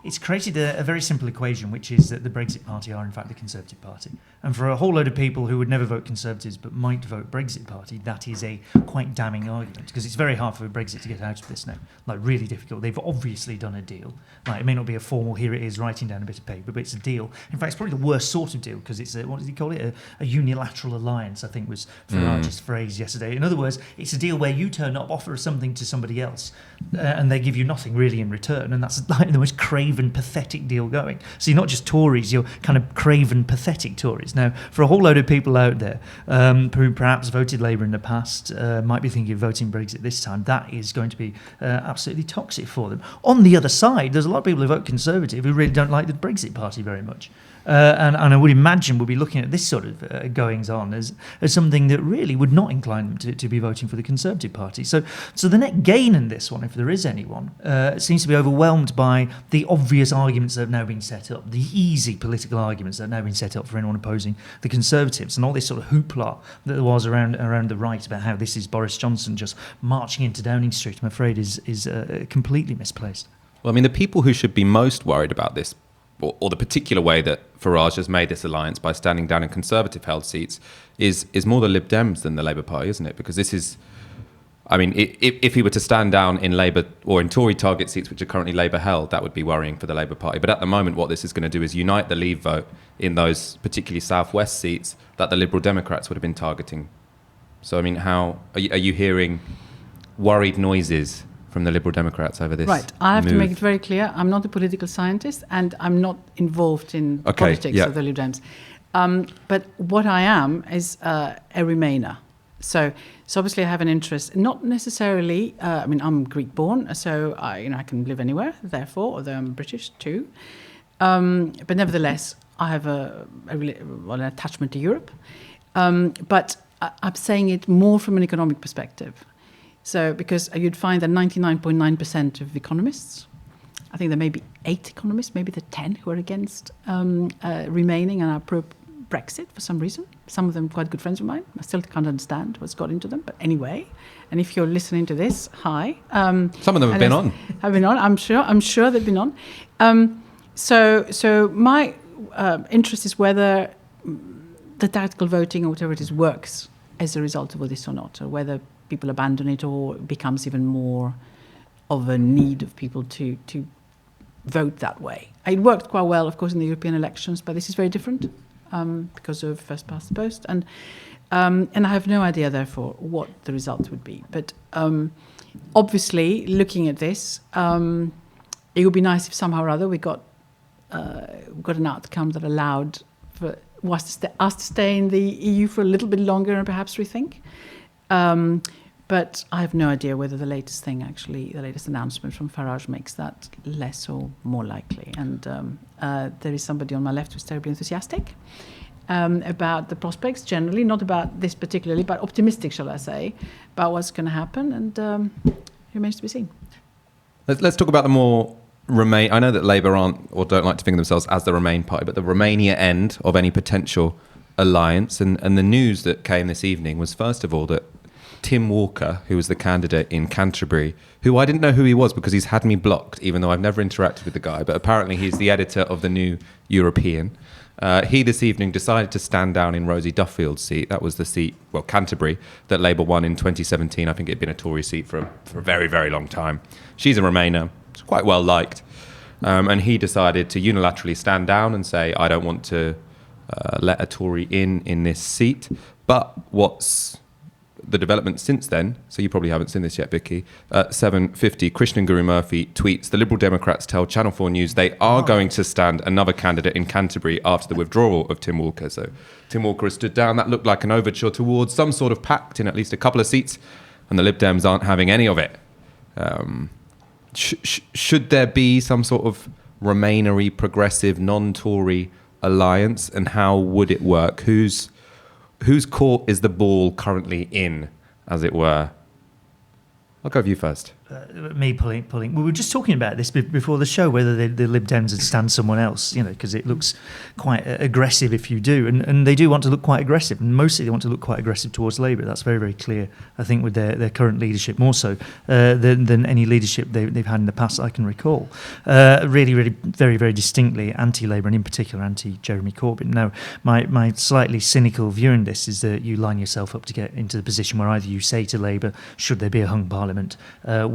it's created a very simple equation, which is that the Brexit Party are in fact the Conservative Party. And for a whole load of people who would never vote Conservatives but might vote Brexit Party, that is a quite damning argument, because it's very hard for Brexit to get out of this now. Like, really difficult. They've obviously done a deal. Like, it may not be a formal, here it is, writing down a bit of paper, but it's a deal. In fact, it's probably the worst sort of deal, because it's what did he call it? A unilateral alliance, I think was Farage's phrase yesterday. In other words, it's a deal where you turn up, offer something to somebody else, and they give you nothing really in return, and that's like the most craven, pathetic deal going. So you're not just Tories, you're kind of craven, pathetic Tories. Now, for a whole load of people out there who perhaps voted Labour in the past, might be thinking of voting Brexit this time, that is going to be absolutely toxic for them. On the other side, there's a lot of people who vote Conservative who really don't like the Brexit Party very much. And I would imagine we'll be looking at this sort of goings-on as something that really would not incline them to be voting for the Conservative Party. So the net gain in this one, if there is anyone, seems to be overwhelmed by the obvious arguments that have now been set up, the easy political arguments that have now been set up for anyone opposing the Conservatives, and all this sort of hoopla that there was around the right about how this is Boris Johnson just marching into Downing Street, I'm afraid is completely misplaced. Well, I mean, the people who should be most worried about this, or the particular way that Farage has made this alliance by standing down in Conservative-held seats, is more the Lib Dems than the Labour Party, isn't it? Because this is, I mean, if he were to stand down in Labour or in Tory target seats, which are currently Labour-held, that would be worrying for the Labour Party. But at the moment, what this is going to do is unite the Leave vote in those particularly South-West seats that the Liberal Democrats would have been targeting. So, I mean, how are you hearing worried noises from the Liberal Democrats over this? Right. I have move? to make it very clear. I'm not a political scientist, and I'm not involved in politics of the Lib Dems. But what I am is a Remainer. So obviously I have an interest, not necessarily. I mean, I'm Greek-born, so I can live anywhere. Therefore, although I'm British too, but nevertheless, I have an attachment to Europe. But I'm saying it more from an economic perspective. So, because you'd find that 99.9% of economists, I think there may be 8 economists, maybe the 10 who are against remaining and are pro-Brexit for some reason. Some of them quite good friends of mine. I still can't understand what's got into them. But anyway, and if you're listening to this, hi. Some of them have been on. Have been on, I'm sure they've been on. So my interest is whether the tactical voting or whatever it is works as a result of all this or not, or whether people abandon it or it becomes even more of a need of people to vote that way. It worked quite well, of course, in the European elections, but this is very different because of first past the post. And I have no idea, therefore, what the result would be. But obviously, looking at this, it would be nice if somehow or other we got an outcome that allowed for us to stay in the EU for a little bit longer and perhaps rethink. But I have no idea whether the latest announcement from Farage makes that less or more likely. And there is somebody on my left who's terribly enthusiastic about the prospects generally, not about this particularly, but optimistic, shall I say, about what's going to happen, and remains to be seen. Let's talk about the more Remain. I know that Labour aren't or don't like to think of themselves as the Remain party, but the Romania end of any potential alliance. And the news that came this evening was, first of all, that Tim Walker, who was the candidate in Canterbury, who I didn't know who he was because he's had me blocked, even though I've never interacted with the guy, but apparently he's the editor of the New European. He this evening decided to stand down in Rosie Duffield's seat. That was the seat, well, Canterbury, that Labour won in 2017. I think it had been a Tory seat for a very, very long time. She's a Remainer. She's quite well liked. And he decided to unilaterally stand down and say, I don't want to let a Tory in this seat. But what's the development since then, so you probably haven't seen this yet, Vicky, at 7:50, Krishnan Guru Murphy tweets, the Liberal Democrats tell Channel 4 News they are going to stand another candidate in Canterbury after the withdrawal of Tim Walker. So Tim Walker has stood down. That looked like an overture towards some sort of pact in at least a couple of seats, and the Lib Dems aren't having any of it. Should there be some sort of Remainery, progressive, non-Tory alliance, and how would it work? Whose court is the ball currently in, as it were? I'll go with you first. Me pulling. We were just talking about this before the show, whether the Lib Dems would stand someone else, because it looks quite aggressive if you do. And they do want to look quite aggressive. And mostly they want to look quite aggressive towards Labour. That's very, very clear, I think, with their current leadership, more so than any leadership they've had in the past I can recall. Really, really, very, very distinctly anti-Labour, and in particular anti-Jeremy Corbyn. Now, my slightly cynical view in this is that you line yourself up to get into the position where either you say to Labour, should there be a hung parliament,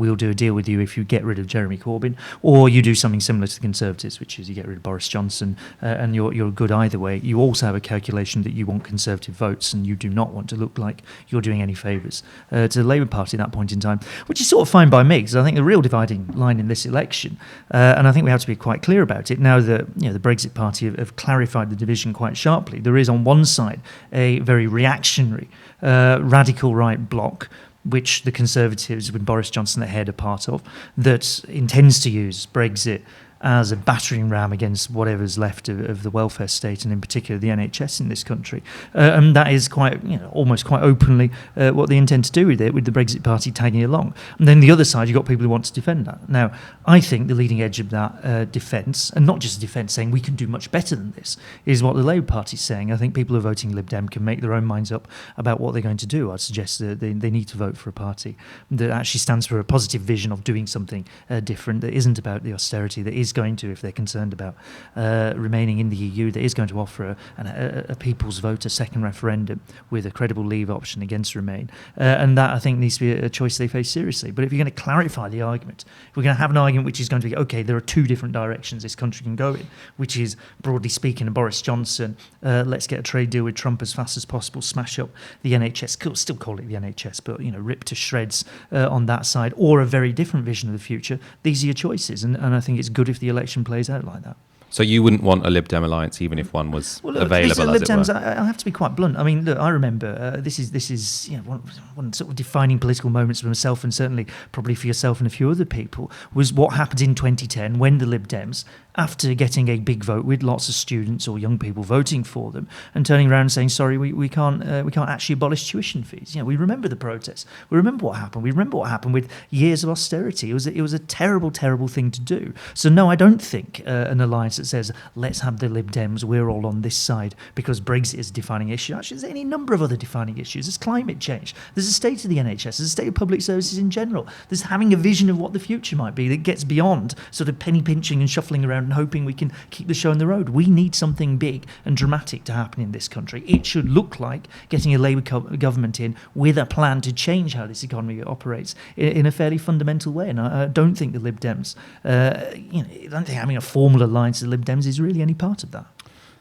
we'll do a deal with you if you get rid of Jeremy Corbyn, or you do something similar to the Conservatives, which is you get rid of Boris Johnson, and you're good either way. You also have a calculation that you want Conservative votes, and you do not want to look like you're doing any favours to the Labour Party at that point in time, which is sort of fine by me, because I think the real dividing line in this election, and I think we have to be quite clear about it, now that the Brexit Party have clarified the division quite sharply. There is on one side a very reactionary, radical right bloc, which the Conservatives, with Boris Johnson at head, are part of, that intends to use Brexit as a battering ram against whatever's left of the welfare state, and in particular the NHS in this country. And that is quite, almost quite openly what they intend to do with it, with the Brexit Party tagging along. And then the other side, you've got people who want to defend that. Now, I think the leading edge of that defence, and not just defence saying we can do much better than this, is what the Labour Party's saying. I think people who are voting Lib Dem can make their own minds up about what they're going to do. I'd suggest that they need to vote for a party that actually stands for a positive vision of doing something different, that isn't about the austerity, that is going to, if they're concerned about remaining in the EU, that is going to offer a people's vote, a second referendum with a credible leave option against Remain. And that, I think, needs to be a choice they face seriously. But if you're going to clarify the argument, if we're going to have an argument which is going to be, okay, there are two different directions this country can go in, which is, broadly speaking, Boris Johnson, let's get a trade deal with Trump as fast as possible, smash up the NHS, still call it the NHS, but, rip to shreds on that side, or a very different vision of the future. These are your choices, and I think it's good if the election plays out like that. So you wouldn't want a Lib Dem alliance even if one was available, Lib as Dems, it were? I have to be quite blunt. I mean, look, I remember this is one sort of defining political moments for myself, and certainly probably for yourself and a few other people, was what happened in 2010 when the Lib Dems, after getting a big vote with lots of students or young people voting for them, and turning around and saying, sorry, we can't actually abolish tuition fees. We remember the protests. We remember what happened. We remember what happened with years of austerity. It was a terrible, terrible thing to do. So no, I don't think an alliance that says, let's have the Lib Dems, we're all on this side because Brexit is a defining issue. Actually, there's any number of other defining issues. There's climate change. There's the state of the NHS. There's the state of public services in general. There's having a vision of what the future might be that gets beyond sort of penny pinching and shuffling around and hoping we can keep the show on the road. We need something big and dramatic to happen in this country. It should look like getting a Labour government in with a plan to change how this economy operates in a fairly fundamental way. And I don't think the Lib Dems, I don't think having a formal alliance with the Lib Dems is really any part of that.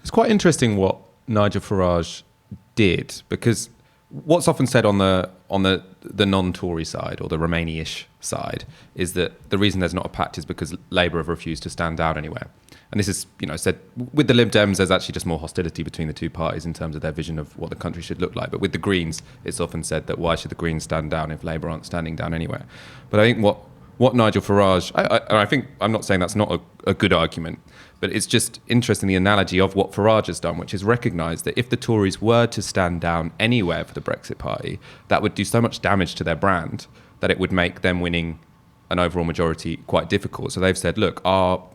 It's quite interesting what Nigel Farage did, because what's often said on the non-Tory side, or the Remainy-ish side, is that the reason there's not a pact is because Labour have refused to stand down anywhere. And this is, said with the Lib Dems, there's actually just more hostility between the two parties in terms of their vision of what the country should look like. But with the Greens, it's often said that why should the Greens stand down if Labour aren't standing down anywhere? But I think what Nigel Farage, I think, I'm not saying that's not a good argument, but it's just interesting, the analogy of what Farage has done, which is recognise that if the Tories were to stand down anywhere for the Brexit Party, that would do so much damage to their brand that it would make them winning an overall majority quite difficult. So they've said, look, our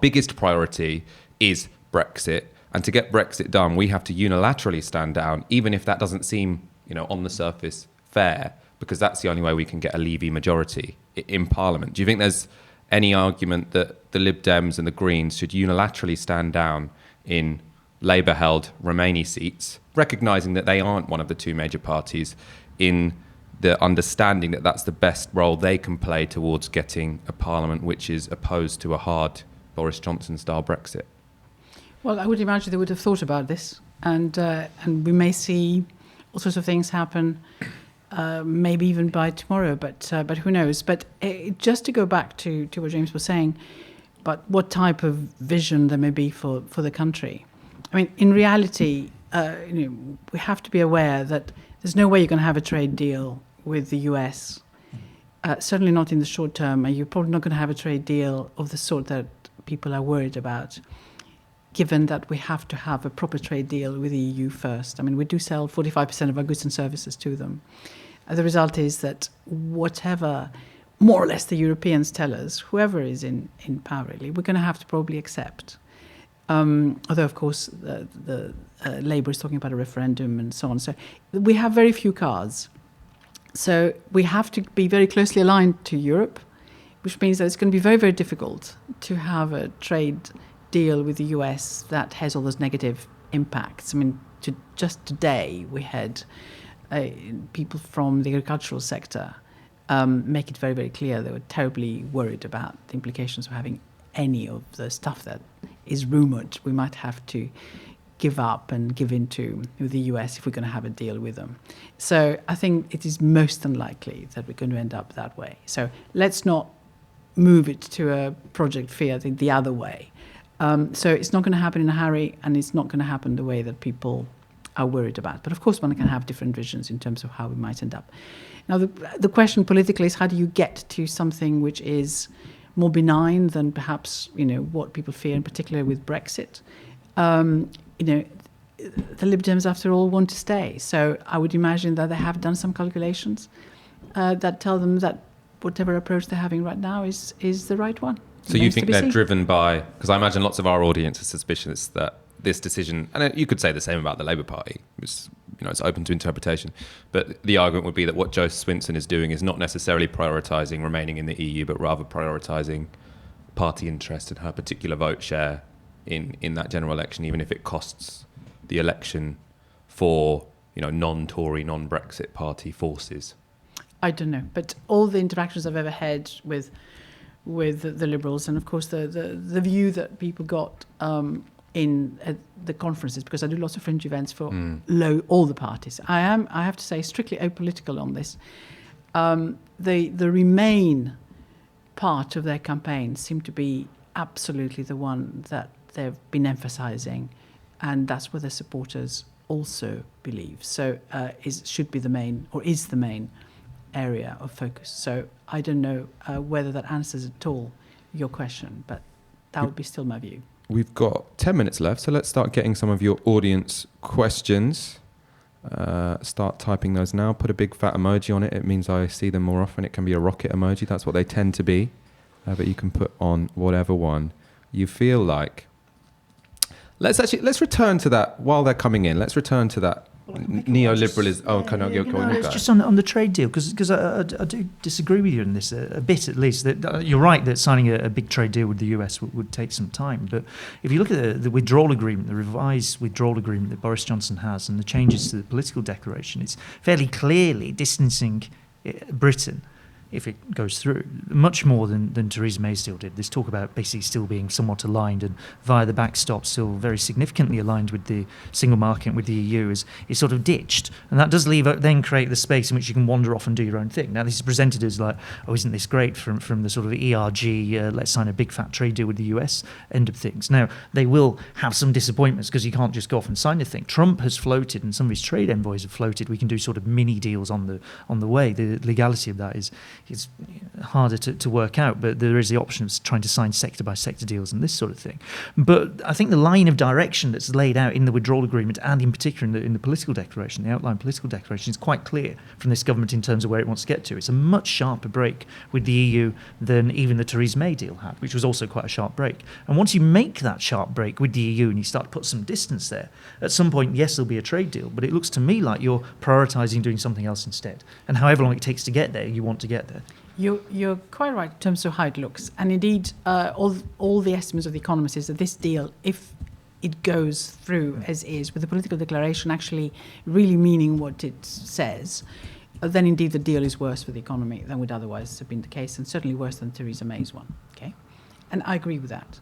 biggest priority is Brexit, and to get Brexit done, we have to unilaterally stand down, even if that doesn't seem, on the surface fair, because that's the only way we can get a Levy majority in Parliament. Do you think there's any argument that the Lib Dems and the Greens should unilaterally stand down in Labour-held Remainy seats, recognising that they aren't one of the two major parties, in the understanding that that's the best role they can play towards getting a Parliament which is opposed to a hard Boris Johnson-style Brexit? Well, I would imagine they would have thought about this, and we may see all sorts of things happen, maybe even by tomorrow, but who knows? But just to go back to what James was saying, but what type of vision there may be for the country. I mean, in reality, we have to be aware that there's no way you're going to have a trade deal with the US, certainly not in the short term, and you're probably not going to have a trade deal of the sort that people are worried about, given that we have to have a proper trade deal with the EU first. I mean, we do sell 45% of our goods and services to them. The result is that whatever, more or less, the Europeans tell us, whoever is in power, really, we're going to have to probably accept. Although, of course, the Labour is talking about a referendum and so on. So we have very few cards. So we have to be very closely aligned to Europe, which means that it's going to be very, very difficult to have a trade deal with the US that has all those negative impacts. I mean, just today we had people from the agricultural sector make it very, very clear they were terribly worried about the implications of having any of the stuff that is rumoured we might have to give up and give into with the US if we're going to have a deal with them. So I think it is most unlikely that we're going to end up that way. So let's not move it to a project fear the other way. So it's not going to happen in a hurry, and it's not going to happen the way that people are worried about. But of course, one can have different visions in terms of how we might end up. Now, the question politically is, how do you get to something which is more benign than perhaps what people fear, in particular with Brexit. The Lib Dems, after all, want to stay. So I would imagine that they have done some calculations that tell them that whatever approach they're having right now is the right one. So you think they're driven by, because I imagine lots of our audience are suspicious that this decision, and you could say the same about the Labour Party, it's open to interpretation, but the argument would be that what Jo Swinson is doing is not necessarily prioritising remaining in the EU, but rather prioritising party interest and her particular vote share in that general election, even if it costs the election for non-Tory, non-Brexit party forces. I don't know, but all the interactions I've ever had with the Liberals, and of course the view that people got at the conferences, because I do lots of fringe events for all the parties. I have to say, strictly apolitical on this. The Remain part of their campaign seemed to be absolutely the one that they've been emphasising, and that's what their supporters also believe. So should be the main, or is the main area of focus. So I don't know whether that answers at all your question, but that would be still my view. We've got 10 minutes left, so let's start getting some of your audience questions. Start typing those now. Put a big fat emoji on it. It means I see them more often. It can be a rocket emoji. That's what they tend to be. But you can put on whatever one you feel like. Let's return to that while they're coming in. Let's return to that neoliberalism. It's just on the trade deal, because I do disagree with you on this a bit, at least. That you're right that signing a big trade deal with the US would take some time. But if you look at the withdrawal agreement, the revised withdrawal agreement that Boris Johnson has, and the changes to the political declaration, it's fairly clearly distancing Britain, if it goes through, much more than Theresa May's deal did. This talk about basically still being somewhat aligned, and via the backstop still very significantly aligned with the single market, with the EU, is sort of ditched. And that does then create the space in which you can wander off and do your own thing. Now, this is presented as like, oh, isn't this great from the sort of ERG, let's sign a big fat trade deal with the US end of things. Now, they will have some disappointments, because you can't just go off and sign a thing. Trump has floated, and some of his trade envoys have floated, we can do sort of mini deals on the way. The legality of that is harder to work out, but there is the option of trying to sign sector by sector deals and this sort of thing. But I think the line of direction that's laid out in the withdrawal agreement, and in particular in the political declaration, the outline political declaration, is quite clear from this government in terms of where it wants to get to. It's a much sharper break with the EU than even the Theresa May deal had, which was also quite a sharp break. And once you make that sharp break with the EU and you start to put some distance there, at some point, yes, there'll be a trade deal, but it looks to me like you're prioritising doing something else instead. And however long it takes to get there, you want to get there. You're quite right in terms of how it looks. And indeed, all the estimates of the economists is that this deal, if it goes through as is, with the political declaration actually really meaning what it says, then indeed the deal is worse for the economy than would otherwise have been the case, and certainly worse than Theresa May's one. Okay, and I agree with that.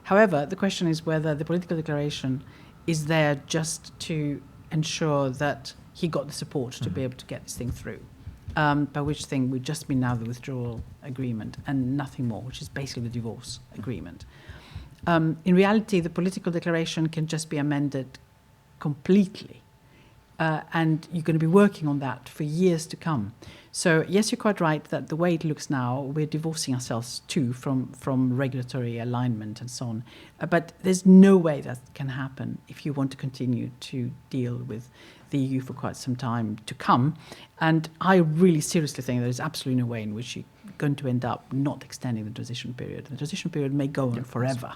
However, the question is whether the political declaration is there just to ensure that he got the support to be able to get this thing through. By which thing we've just been now the withdrawal agreement and nothing more, which is basically the divorce agreement. In reality, the political declaration can just be amended completely, and you're going to be working on that for years to come. So yes, you're quite right that the way it looks now, we're divorcing ourselves too from regulatory alignment and so on. But there's no way that can happen if you want to continue to deal with the EU for quite some time to come. And I really seriously think there's absolutely no way in which you're going to end up not extending the transition period. The transition period may go on forever.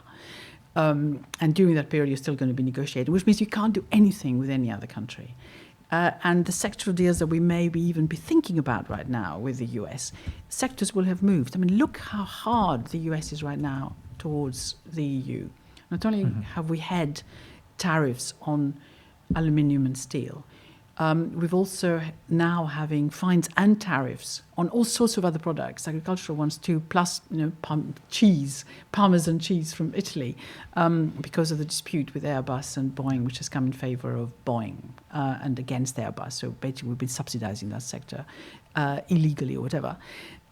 And during that period, you're still going to be negotiating, which means you can't do anything with any other country. And the sectoral deals that we may even be thinking about right now with the US, sectors will have moved. I mean, look how hard the US is right now towards the EU. Not only have we had tariffs on aluminium and steel, we've also now having fines and tariffs on all sorts of other products, agricultural ones too, plus cheese, Parmesan cheese from Italy, because of the dispute with Airbus and Boeing, which has come in favour of Boeing and against Airbus. So basically, we've been subsidising that sector illegally or whatever,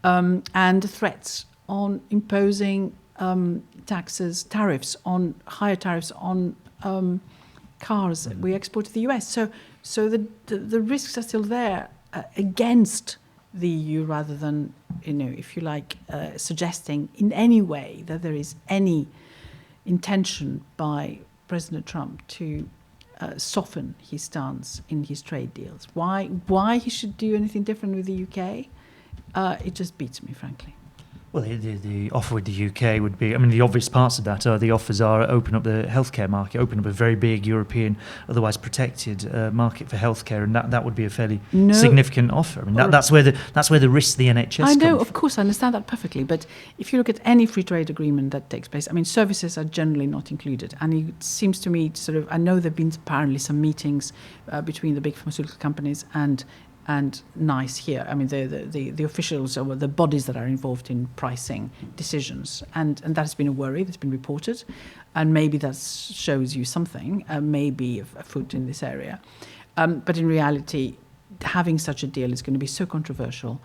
and the threats on imposing tariffs on higher tariffs on cars we export to the US. So the risks are still there against the EU rather than, if you like, suggesting in any way that there is any intention by President Trump to soften his stance in his trade deals. Why he should do anything different with the UK? It just beats me, frankly. Well, the offer with the UK would be, the obvious parts of that are the offers are open up the healthcare market, open up a very big European, otherwise protected market for healthcare, and that would be a fairly significant offer. That's where the risk of the NHS I know, come of course, I understand that perfectly, but if you look at any free trade agreement that takes place, services are generally not included, and it seems to me I know there have been apparently some meetings between the big pharmaceutical companies and NICE here. The officials or the bodies that are involved in pricing decisions, and that has been a worry that's been reported, and maybe that shows you something, maybe a foot in this area. But in reality, having such a deal is going to be so controversial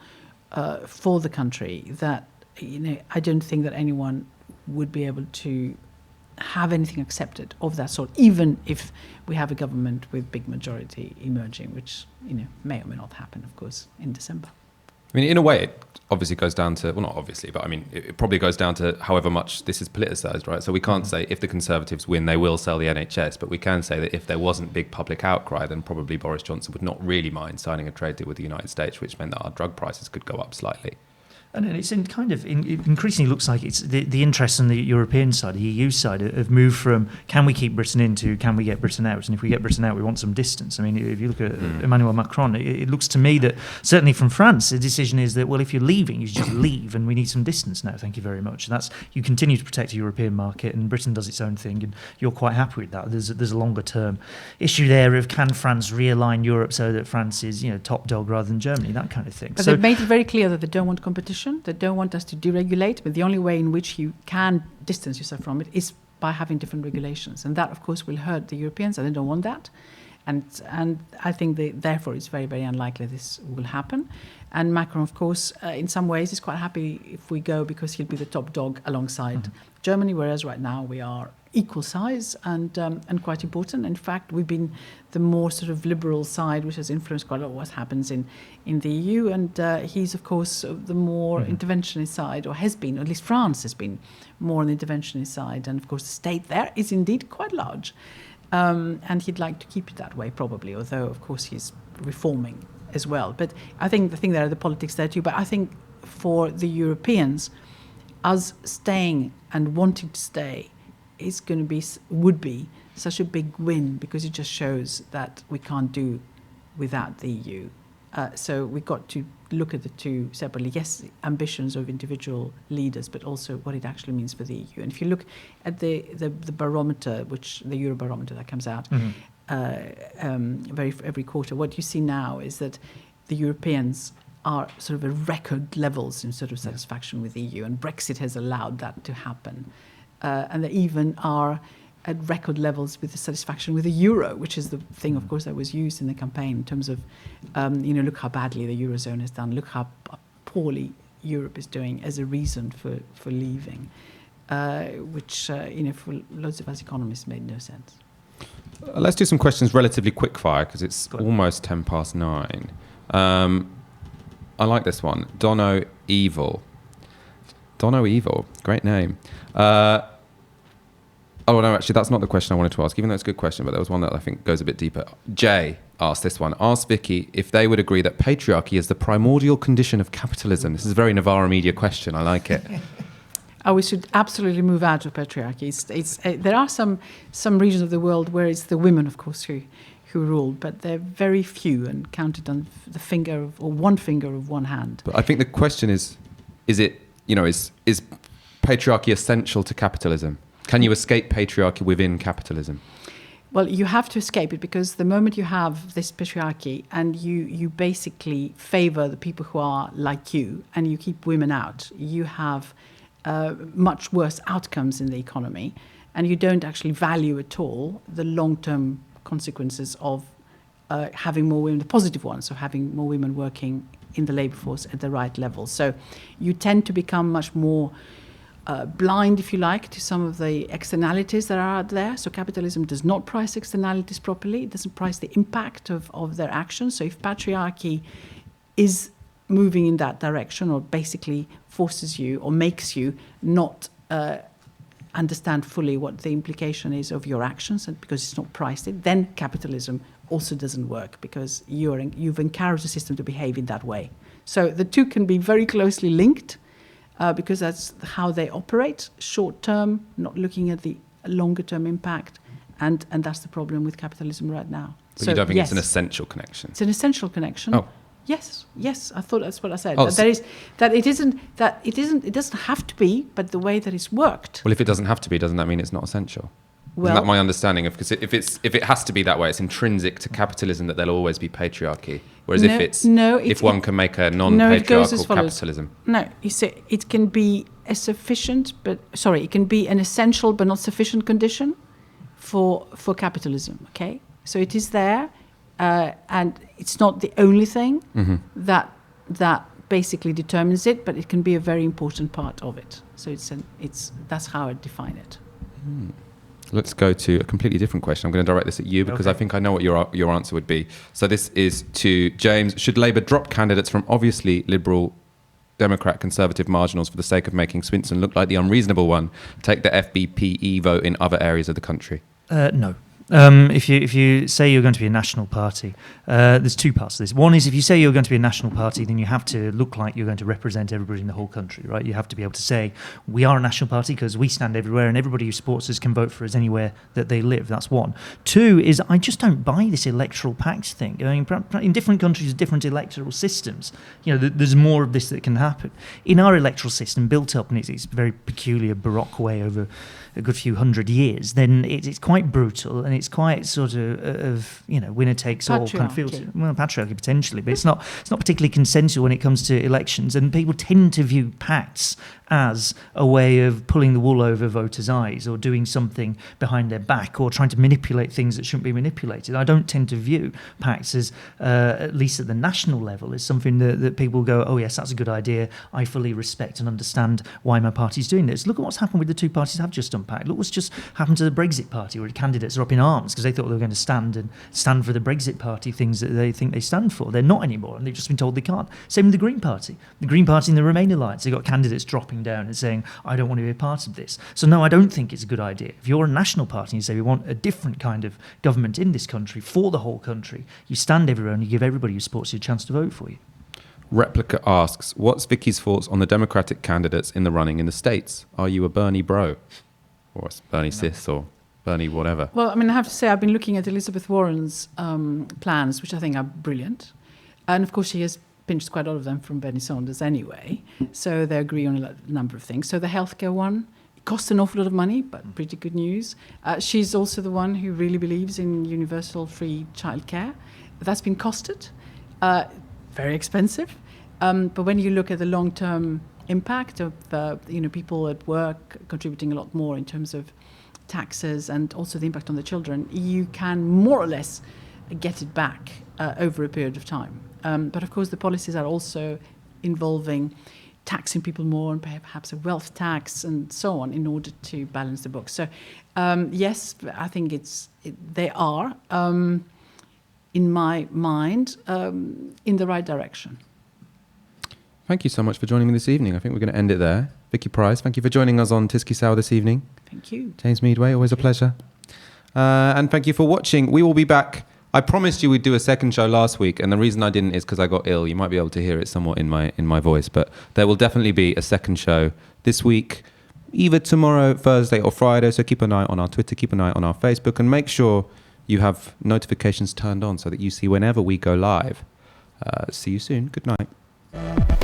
for the country that I don't think that anyone would be able to have anything accepted of that sort, even if we have a government with big majority emerging, which may or may not happen, of course, in December. In a way, it obviously goes down to, well, not obviously, but it probably goes down to however much this is politicised, right? So we can't say if the Conservatives win, they will sell the NHS, but we can say that if there wasn't big public outcry, then probably Boris Johnson would not really mind signing a trade deal with the United States, which meant that our drug prices could go up slightly. And it's it increasingly looks like it's the interests on the European side, the EU side, have moved from can we keep Britain in to can we get Britain out? And if we get Britain out, we want some distance. If you look at Emmanuel Macron, it looks to me that certainly from France, the decision is that, well, if you're leaving, you should just leave, and we need some distance now. Thank you very much. And you continue to protect the European market, and Britain does its own thing, and you're quite happy with that. There's a longer term issue there of can France realign Europe so that France is top dog rather than Germany, that kind of thing. But they've made it very clear that they don't want competition. They don't want us to deregulate, but the only way in which you can distance yourself from it is by having different regulations, and that, of course, will hurt the Europeans, and they don't want that. And I think therefore it's very, very unlikely this will happen. And Macron, of course, in some ways is quite happy if we go, because he'll be the top dog alongside Germany, whereas right now we are equal size and quite important. In fact, we've been the more sort of liberal side, which has influenced quite a lot of what happens in the EU. And he's, of course, the more interventionist side, or has been, or at least France has been more on the interventionist side. And, of course, the state there is indeed quite large. And he'd like to keep it that way, probably, although, of course, he's reforming as well. But I think the thing there are the politics there too. But I think for the Europeans, us staying and wanting to stay would be such a big win, because it just shows that we can't do without the EU. So we've got to look at the two separately. Yes, ambitions of individual leaders, but also what it actually means for the EU. And if you look at the barometer, the Eurobarometer that comes out every quarter, what you see now is that the Europeans are sort of at record levels in sort of satisfaction with the EU, and Brexit has allowed that to happen. And they even are at record levels with the satisfaction with the euro, which is the thing, of course, that was used in the campaign in terms of, look how badly the Eurozone has done, look how poorly Europe is doing as a reason for leaving, which, for loads of us economists made no sense. Let's do some questions relatively quick fire, because it's almost 9:10. I like this one. Dono Evil, great name. Oh, no, actually, that's not the question I wanted to ask, even though it's a good question, but there was one that I think goes a bit deeper. Jay asked this one. Ask Vicky if they would agree that patriarchy is the primordial condition of capitalism. This is a very Novara Media question. I like it. We should absolutely move out of patriarchy. There are some regions of the world where it's the women, of course, who rule, but they're very few and counted on the finger or one finger of one hand. But I think the question is patriarchy essential to capitalism? Can you escape patriarchy within capitalism? Well, you have to escape it, because the moment you have this patriarchy and you basically favour the people who are like you and you keep women out, you have much worse outcomes in the economy, and you don't actually value at all the long-term consequences of having more women, the positive ones, so having more women working in the labour force at the right level. So you tend to become much more blind, if you like, to some of the externalities that are out there. So capitalism does not price externalities properly. It doesn't price the impact of their actions. So if patriarchy is moving in that direction, or basically forces you or makes you not understand fully what the implication is of your actions, and because it's not priced in, then capitalism also doesn't work, because you've encouraged the system to behave in that way. So the two can be very closely linked, because that's how they operate, short term, not looking at the longer term impact, and that's the problem with capitalism right now. But you don't think it's an essential connection? It's an essential connection. Oh. Yes, I thought that's what I said. Oh, It doesn't have to be, but the way that it's worked. Well, if it doesn't have to be, doesn't that mean it's not essential? Well, Isn't that my understanding of, because if it has to be that way, it's intrinsic to capitalism that there'll always be patriarchy. Whereas if one can make a non-patriarchal capitalism. No, you see, it can be it can be an essential but not sufficient condition for capitalism. Okay, so it is there, and it's not the only thing that basically determines it, but it can be a very important part of it. So that's how I define it. Let's go to a completely different question. I'm going to direct this at you, because I think I know what your answer would be. So this is to James. Should Labour drop candidates from obviously Liberal, Democrat, Conservative marginals for the sake of making Swinson look like the unreasonable one, take the FBPE vote in other areas of the country? No. If you say you're going to be a national party, there's two parts to this. One is, if you say you're going to be a national party, then you have to look like you're going to represent everybody in the whole country, right? You have to be able to say, we are a national party because we stand everywhere, and everybody who supports us can vote for us anywhere that they live. That's one. Two is, I just don't buy this electoral pact thing. I mean, in different countries, different electoral systems, there's more of this that can happen. In our electoral system, built up in its very peculiar Baroque way over a good few hundred years, then it's quite brutal, and it's quite sort of winner takes all kind of feels. Well, patriarchy potentially, but it's not particularly consensual when it comes to elections, and people tend to view pacts as a way of pulling the wool over voters' eyes, or doing something behind their back, or trying to manipulate things that shouldn't be manipulated. I don't tend to view pacts as, at least at the national level, as something that people go, oh yes, that's a good idea, I fully respect and understand why my party's doing this. Look at what's happened with the two parties that have just unpacked. Look what's just happened to the Brexit party, where the candidates are up in arms because they thought they were going to stand for the Brexit party things that they think they stand for. They're not anymore, and they've just been told they can't. Same with the Green Party. The Green Party and the Remain Alliance, they've got candidates dropping down and saying, I don't want to be a part of this. So no, I don't think it's a good idea. If you're a national party and you say we want a different kind of government in this country for the whole country, you stand everywhere and you give everybody who supports you a chance to vote for you. Replica asks, what's Vicky's thoughts on the Democratic candidates in the running in the States? Are you a Bernie bro? Or a Bernie cis, or Bernie whatever? Well, I mean, I have to say, I've been looking at Elizabeth Warren's plans, which I think are brilliant. And of course, she has pinched quite a lot of them from Bernie Sanders anyway. So they agree on a number of things. So the healthcare one, it costs an awful lot of money, but pretty good news. She's also the one who really believes in universal free childcare. That's been costed, very expensive. But when you look at the long-term impact of people at work contributing a lot more in terms of taxes, and also the impact on the children, you can more or less get it back over a period of time. But of course, the policies are also involving taxing people more, and perhaps a wealth tax and so on, in order to balance the books. So yes, I think they are, in my mind, in the right direction. Thank you so much for joining me this evening. I think we're going to end it there. Vicky Pryce, thank you for joining us on Tisky Sour this evening. Thank you. James Meadway, always a pleasure. And thank you for watching. We will be back. I promised you we'd do a second show last week, and the reason I didn't is because I got ill. You might be able to hear it somewhat in my voice, but there will definitely be a second show this week, either tomorrow, Thursday, or Friday. So keep an eye on our Twitter, keep an eye on our Facebook, and make sure you have notifications turned on so that you see whenever we go live. See you soon. Good night.